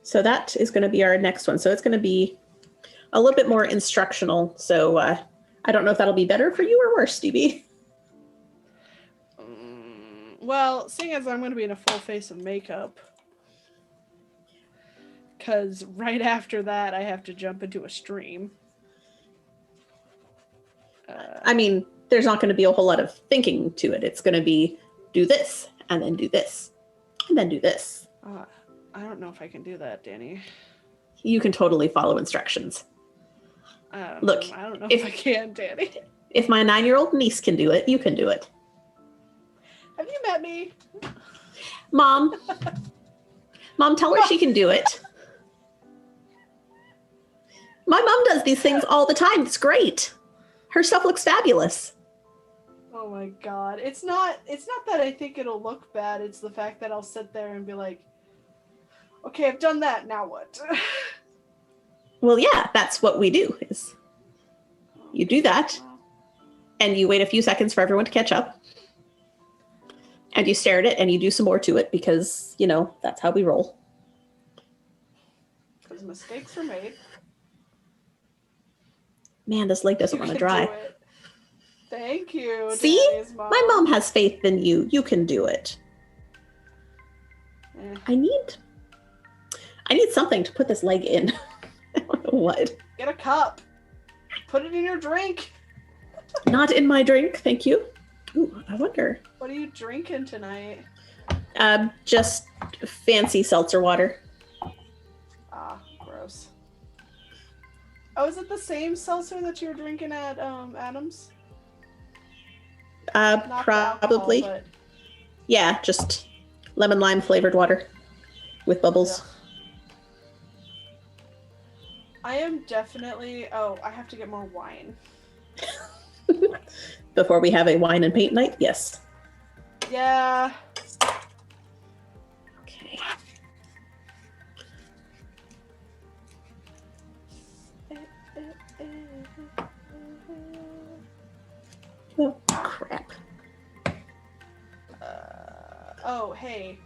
[SPEAKER 2] So that is going to be our next one. So it's going to be a little bit more instructional. So I don't know if that'll be better for you or worse, DB.
[SPEAKER 1] Well, seeing as I'm going to be in a full face of makeup, because right after that I have to jump into a stream.
[SPEAKER 2] I mean, there's not going to be a whole lot of thinking to it. It's going to be do this, and then do this, and then do this.
[SPEAKER 1] I don't know if I can do that, Danie.
[SPEAKER 2] You can totally follow instructions. Look,
[SPEAKER 1] I don't know if I can, Danie.
[SPEAKER 2] If my 9-year-old niece can do it, you can do it.
[SPEAKER 1] Have you met me?
[SPEAKER 2] Mom, tell her she can do it. My mom does these things all the time. It's great. Her stuff looks fabulous.
[SPEAKER 1] Oh my god. It's not that I think it'll look bad. It's the fact that I'll sit there and be like, okay, I've done that. Now what?
[SPEAKER 2] Well, yeah, that's what we do is you do that and you wait a few seconds for everyone to catch up. And you stare at it and you do some more to it because, that's how we roll.
[SPEAKER 1] because mistakes are made.
[SPEAKER 2] Man, this leg doesn't want to dry.
[SPEAKER 1] Do it. Thank you.
[SPEAKER 2] See?
[SPEAKER 1] Danie's mom.
[SPEAKER 2] My mom has faith in you. You can do it. I need something to put this leg in. I don't know what.
[SPEAKER 1] Get a cup. Put it in your drink.
[SPEAKER 2] Not in my drink, thank you. Ooh, I wonder.
[SPEAKER 1] What are you drinking tonight?
[SPEAKER 2] Just fancy seltzer water.
[SPEAKER 1] Ah, gross. Oh, is it the same seltzer that you were drinking at Adams? Not
[SPEAKER 2] Probably.
[SPEAKER 1] alcohol, but...
[SPEAKER 2] Yeah, just lemon lime flavored water with bubbles.
[SPEAKER 1] Yeah. I am definitely... Oh, I have to get more wine.
[SPEAKER 2] Before we have a wine and paint night? Yes.
[SPEAKER 1] Yeah.
[SPEAKER 2] Okay. Oh, crap.
[SPEAKER 1] Oh, hey.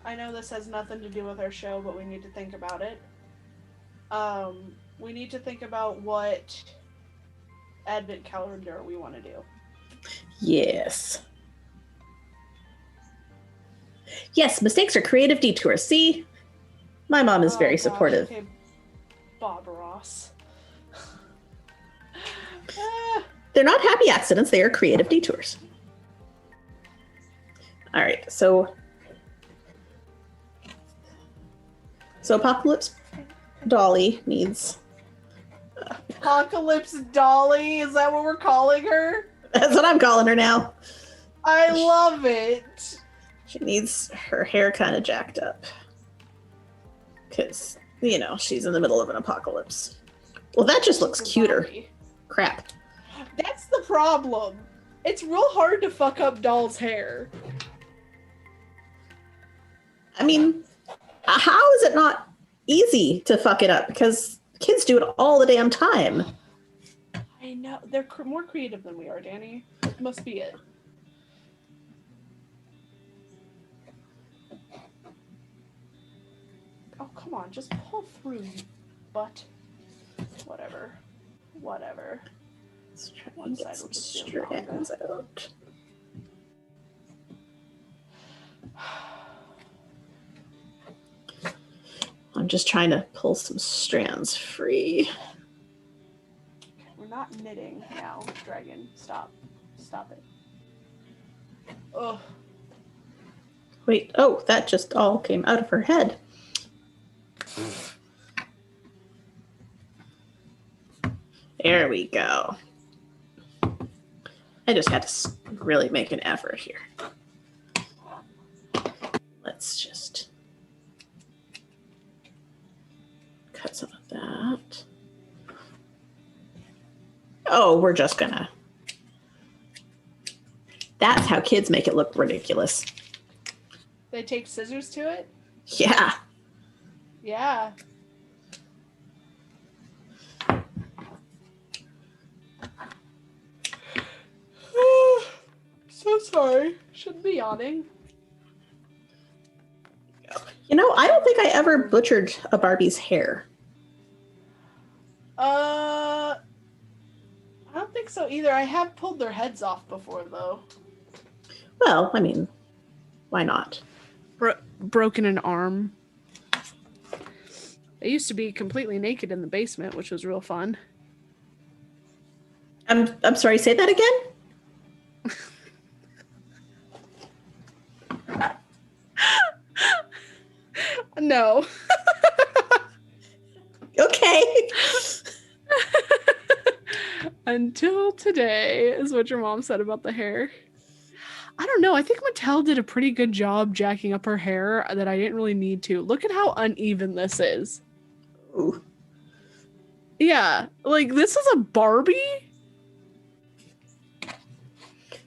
[SPEAKER 1] I know this has nothing to do with our show, but we need to think about it. We need to think about what advent calendar we want to do.
[SPEAKER 2] Yes. Yes, mistakes are creative detours. See? My mom is very supportive.
[SPEAKER 1] Okay. Bob Ross.
[SPEAKER 2] They're not happy accidents, they are creative detours. All right, so Apocalypse Dolly needs...
[SPEAKER 1] Apocalypse Dolly? Is that what we're calling her?
[SPEAKER 2] That's what I'm calling her now.
[SPEAKER 1] I love it.
[SPEAKER 2] She needs her hair kind of jacked up. Because, you know, she's in the middle of an apocalypse. Well, that just looks cuter. Crap.
[SPEAKER 1] That's the problem. It's real hard to fuck up Doll's hair.
[SPEAKER 2] I mean, how is it not easy to fuck it up? Because kids do it all the damn time.
[SPEAKER 1] I know. They're more creative than we are, Danie. Must be it. Oh, come on. Just pull through, you butt. Whatever. Whatever.
[SPEAKER 2] Let's try and get some strands out. I'm just trying to pull some strands free.
[SPEAKER 1] We're not knitting now, Dragon. Stop. Stop it. Ugh.
[SPEAKER 2] Wait, oh, that just all came out of her head. There we go. I just had to really make an effort here. Let's just cut some of that. Oh, we're just gonna... That's how kids make it look ridiculous.
[SPEAKER 1] They take scissors to it?
[SPEAKER 2] Yeah.
[SPEAKER 1] Yeah. So sorry. Shouldn't be yawning.
[SPEAKER 2] You know, I don't think I ever butchered a Barbie's hair.
[SPEAKER 1] I don't think so either. I have pulled their heads off before, though.
[SPEAKER 2] Well, I mean, why not?
[SPEAKER 1] Broken an arm. They used to be completely naked in the basement, which was real fun.
[SPEAKER 2] I'm sorry, say that again?
[SPEAKER 1] No.
[SPEAKER 2] Okay.
[SPEAKER 1] Until today is what your mom said about the hair. I don't know. I think Mattel did a pretty good job jacking up her hair that I didn't really need to. Look at how uneven this is.
[SPEAKER 2] Ooh.
[SPEAKER 1] Yeah. Like, this is a Barbie?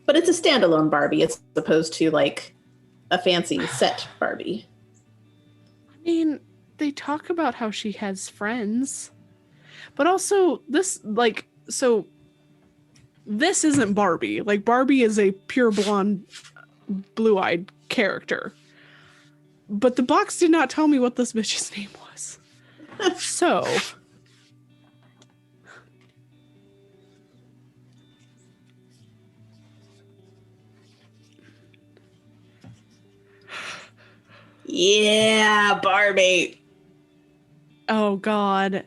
[SPEAKER 2] But it's a standalone Barbie as opposed to, like, a fancy set Barbie.
[SPEAKER 1] I mean, they talk about how she has friends. But also, this, like, so... This isn't Barbie. Like, Barbie is a pure blonde, blue-eyed character. But the box did not tell me what this bitch's name was. So,
[SPEAKER 2] yeah, Barbie.
[SPEAKER 1] oh god.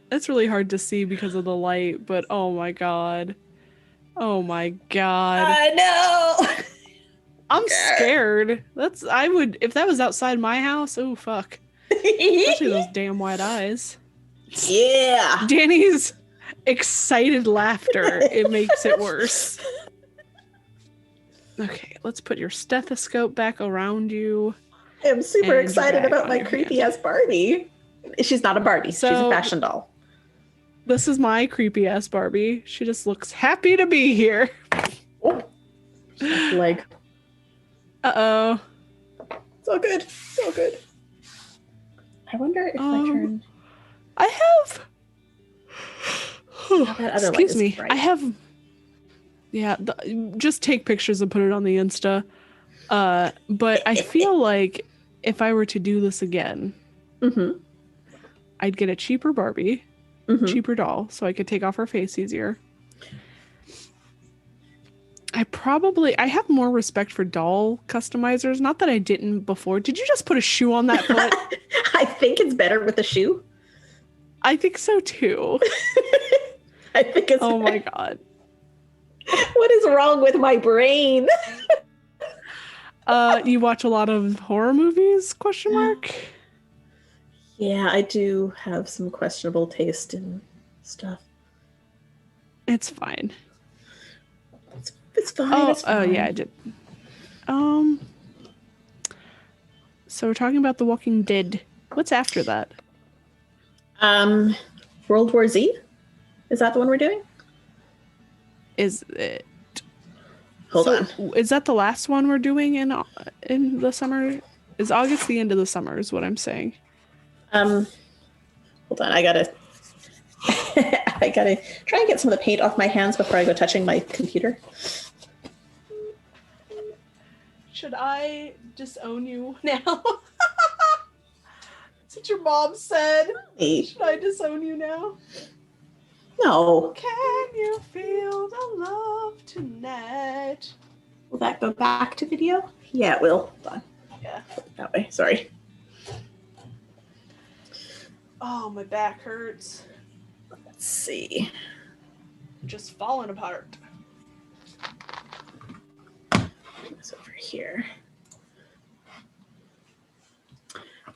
[SPEAKER 1] That's really hard to see because of the light, but oh my god. Oh my god.
[SPEAKER 2] I know.
[SPEAKER 1] I'm scared. If that was outside my house, oh fuck. Especially those damn white eyes.
[SPEAKER 2] Yeah.
[SPEAKER 1] Danie's excited laughter, it makes it worse. Okay, let's put your stethoscope back around you.
[SPEAKER 2] I'm super
[SPEAKER 1] And
[SPEAKER 2] excited
[SPEAKER 1] your bag
[SPEAKER 2] about
[SPEAKER 1] on
[SPEAKER 2] my
[SPEAKER 1] your
[SPEAKER 2] creepy
[SPEAKER 1] hand.
[SPEAKER 2] ass Barbie. She's not a Barbie. She's a
[SPEAKER 1] So-
[SPEAKER 2] fashion doll.
[SPEAKER 1] This is my creepy ass Barbie. She just looks happy to be here.
[SPEAKER 2] Oh, leg.
[SPEAKER 1] Uh-oh.
[SPEAKER 2] It's all good. It's all good. I wonder if I turn.
[SPEAKER 1] I have.
[SPEAKER 2] That other light
[SPEAKER 1] Excuse
[SPEAKER 2] is
[SPEAKER 1] me.
[SPEAKER 2] bright.
[SPEAKER 1] I have. Yeah, just take pictures and put it on the Insta. But I feel like if I were to do this again, I'd get a cheaper Barbie, cheaper doll, so I could take off her face easier. I have more respect for doll customizers. Not that I didn't before. Did you just put a shoe on that foot?
[SPEAKER 2] I think it's better with a shoe.
[SPEAKER 1] I think so too.
[SPEAKER 2] I think it's.
[SPEAKER 1] Oh my god.
[SPEAKER 2] What is wrong with my brain?
[SPEAKER 1] You watch a lot of horror movies? Question mark.
[SPEAKER 2] Yeah, I do have some questionable taste in stuff.
[SPEAKER 1] It's fine.
[SPEAKER 2] It's fine.
[SPEAKER 1] Oh,
[SPEAKER 2] it's fine.
[SPEAKER 1] oh yeah, I did. So we're talking about The Walking Dead. What's after that?
[SPEAKER 2] World War Z? Is that the one we're doing?
[SPEAKER 1] Is it?
[SPEAKER 2] Hold on.
[SPEAKER 1] Is that the last one we're doing in the summer? Is August the end of the summer? Is what I'm saying.
[SPEAKER 2] Hold on. I gotta try and get some of the paint off my hands before I go touching my computer.
[SPEAKER 1] Should I disown you now? That's what your mom said.
[SPEAKER 2] Hey.
[SPEAKER 1] Should I disown you now?
[SPEAKER 2] No.
[SPEAKER 1] Can you feel the love tonight?
[SPEAKER 2] Will that go back to video? Yeah, it will. Hold on.
[SPEAKER 1] Yeah.
[SPEAKER 2] That way. Sorry.
[SPEAKER 1] Oh, my back hurts.
[SPEAKER 2] Let's see.
[SPEAKER 1] Just falling apart.
[SPEAKER 2] This over here.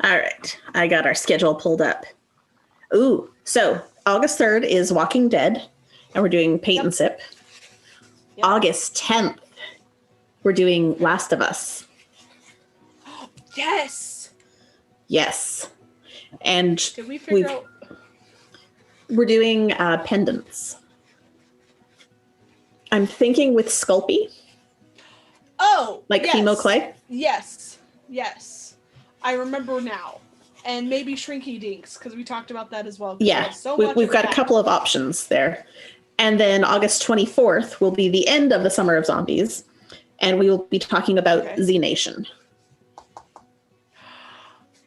[SPEAKER 2] All right. I got our schedule pulled up. Ooh. So August 3rd is Walking Dead, and we're doing Paint and Sip. Yep. August 10th, we're doing Last of Us.
[SPEAKER 1] Yes.
[SPEAKER 2] Yes. And
[SPEAKER 1] did we figure out?
[SPEAKER 2] We're doing pendants. I'm thinking with Sculpey.
[SPEAKER 1] Oh,
[SPEAKER 2] like
[SPEAKER 1] yes.
[SPEAKER 2] Chemo Clay.
[SPEAKER 1] Yes. Yes. I remember now. And maybe Shrinky Dinks, because we talked about that as well.
[SPEAKER 2] Yeah, we've got a couple of options there. And then August 24th will be the end of the Summer of Zombies. And we will be talking about Z Nation.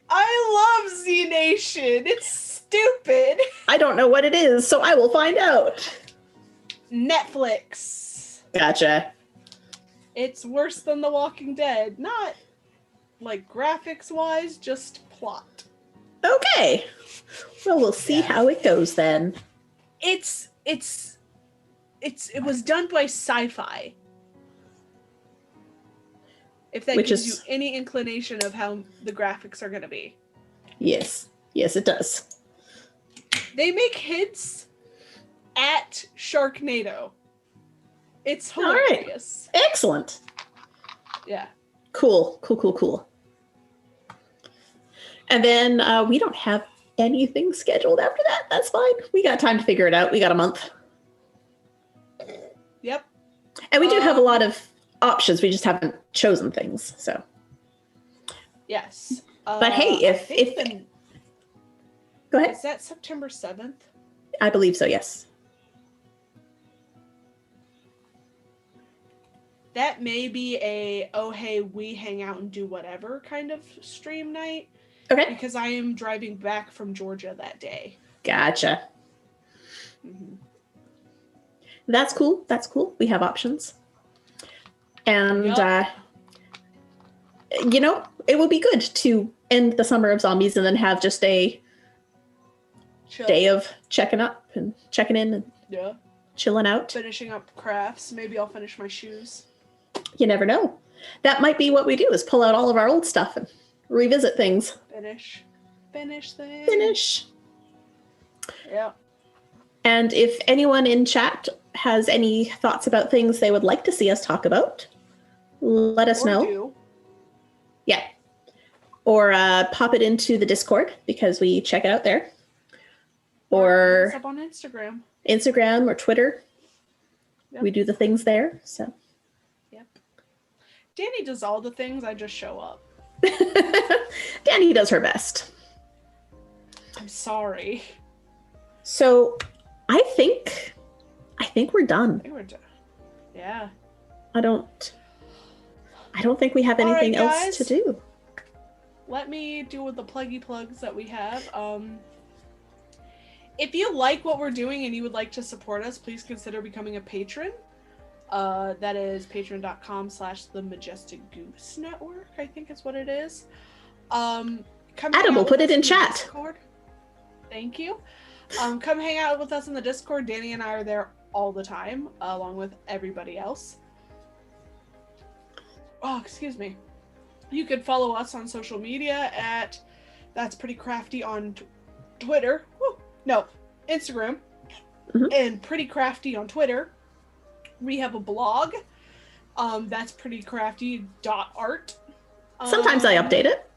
[SPEAKER 1] I love Z Nation. It's stupid.
[SPEAKER 2] I don't know what it is, so I will find out.
[SPEAKER 1] Netflix.
[SPEAKER 2] Gotcha.
[SPEAKER 1] It's worse than The Walking Dead. Not like graphics wise, just plot.
[SPEAKER 2] Okay. Well, we'll see how it goes then.
[SPEAKER 1] It was done by Sci-Fi. If that gives you any inclination of how the graphics are going to be.
[SPEAKER 2] Yes. Yes, it does.
[SPEAKER 1] They make hints at Sharknado. It's hilarious.
[SPEAKER 2] All right. Excellent.
[SPEAKER 1] Yeah.
[SPEAKER 2] Cool. And then we don't have anything scheduled after that. That's fine. We got time to figure it out. We got a month.
[SPEAKER 1] Yep.
[SPEAKER 2] And we do have a lot of options. We just haven't chosen things. So.
[SPEAKER 1] Yes.
[SPEAKER 2] But hey, if go ahead.
[SPEAKER 1] Is that September 7th?
[SPEAKER 2] I believe so. Yes.
[SPEAKER 1] That may be a, oh, hey, we hang out and do whatever kind of stream night.
[SPEAKER 2] Okay.
[SPEAKER 1] Because I am driving back from Georgia that day.
[SPEAKER 2] Gotcha.
[SPEAKER 1] Mm-hmm.
[SPEAKER 2] That's cool. That's cool. We have options. And, you know, it would be good to end the summer of zombies and then have just a day of checking up and checking in and chilling out.
[SPEAKER 1] Finishing up crafts. Maybe I'll finish my shoes.
[SPEAKER 2] You never know. That might be what we do, is pull out all of our old stuff and revisit things.
[SPEAKER 1] Finish things.
[SPEAKER 2] Finish.
[SPEAKER 1] Yeah.
[SPEAKER 2] And if anyone in chat has any thoughts about things they would like to see us talk about, let us know.
[SPEAKER 1] Do.
[SPEAKER 2] Yeah. Or pop it into the Discord, because we check it out there. Or
[SPEAKER 1] up on Instagram.
[SPEAKER 2] Instagram or Twitter. Yep. We do the things there. So.
[SPEAKER 1] Yep. Danie does all the things. I just show up.
[SPEAKER 2] Danie does her best.
[SPEAKER 1] I'm sorry.
[SPEAKER 2] So, I think we're done.
[SPEAKER 1] I think we're done. Yeah.
[SPEAKER 2] I don't think we have anything else to do.
[SPEAKER 1] Let me do with the pluggy plugs that we have. If you like what we're doing and you would like to support us, please consider becoming a patron. That is patreon.com/themajesticgoose network, I think is what it is. Adam
[SPEAKER 2] will put it in chat.
[SPEAKER 1] Discord. Thank you. Come hang out with us in the Discord. Danie and I are there all the time, along with everybody else. Oh, excuse me. You can follow us on social media at That's Pretty Crafty on Twitter. Instagram. Mm-hmm. And Pretty Crafty on Twitter. We have a blog. That's prettycrafty.art.
[SPEAKER 2] Sometimes I update it.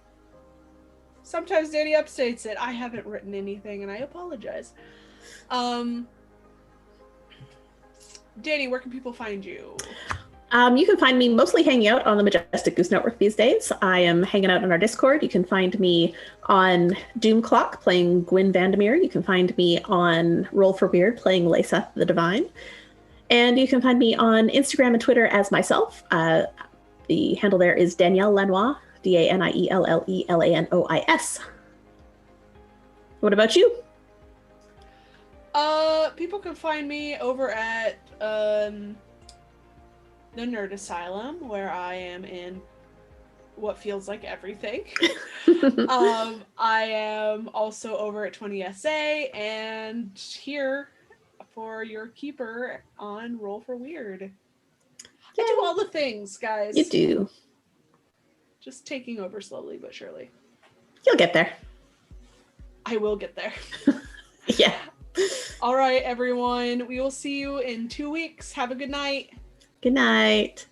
[SPEAKER 1] Sometimes Danie updates it. I haven't written anything, and I apologize. Danie, where can people find you?
[SPEAKER 2] You can find me mostly hanging out on the Majestic Goose Network these days. I am hanging out on our Discord. You can find me on Doom Clock playing Gwyn Vandermeer. You can find me on Roll for Weird playing Lyseth the Divine. And you can find me on Instagram and Twitter as myself. The handle there is Danielle Lanois, DanielleLanois. What about you?
[SPEAKER 1] People can find me over at the Nerd Asylum, where I am in what feels like everything. I am also over at 20SA and here for your keeper on Roll for Weird. Yay. I do all the things, guys.
[SPEAKER 2] You do.
[SPEAKER 1] Just taking over slowly but surely.
[SPEAKER 2] You'll get there.
[SPEAKER 1] I will get there.
[SPEAKER 2] Yeah.
[SPEAKER 1] All right, everyone. We will see you in 2 weeks. Have a good night.
[SPEAKER 2] Good night.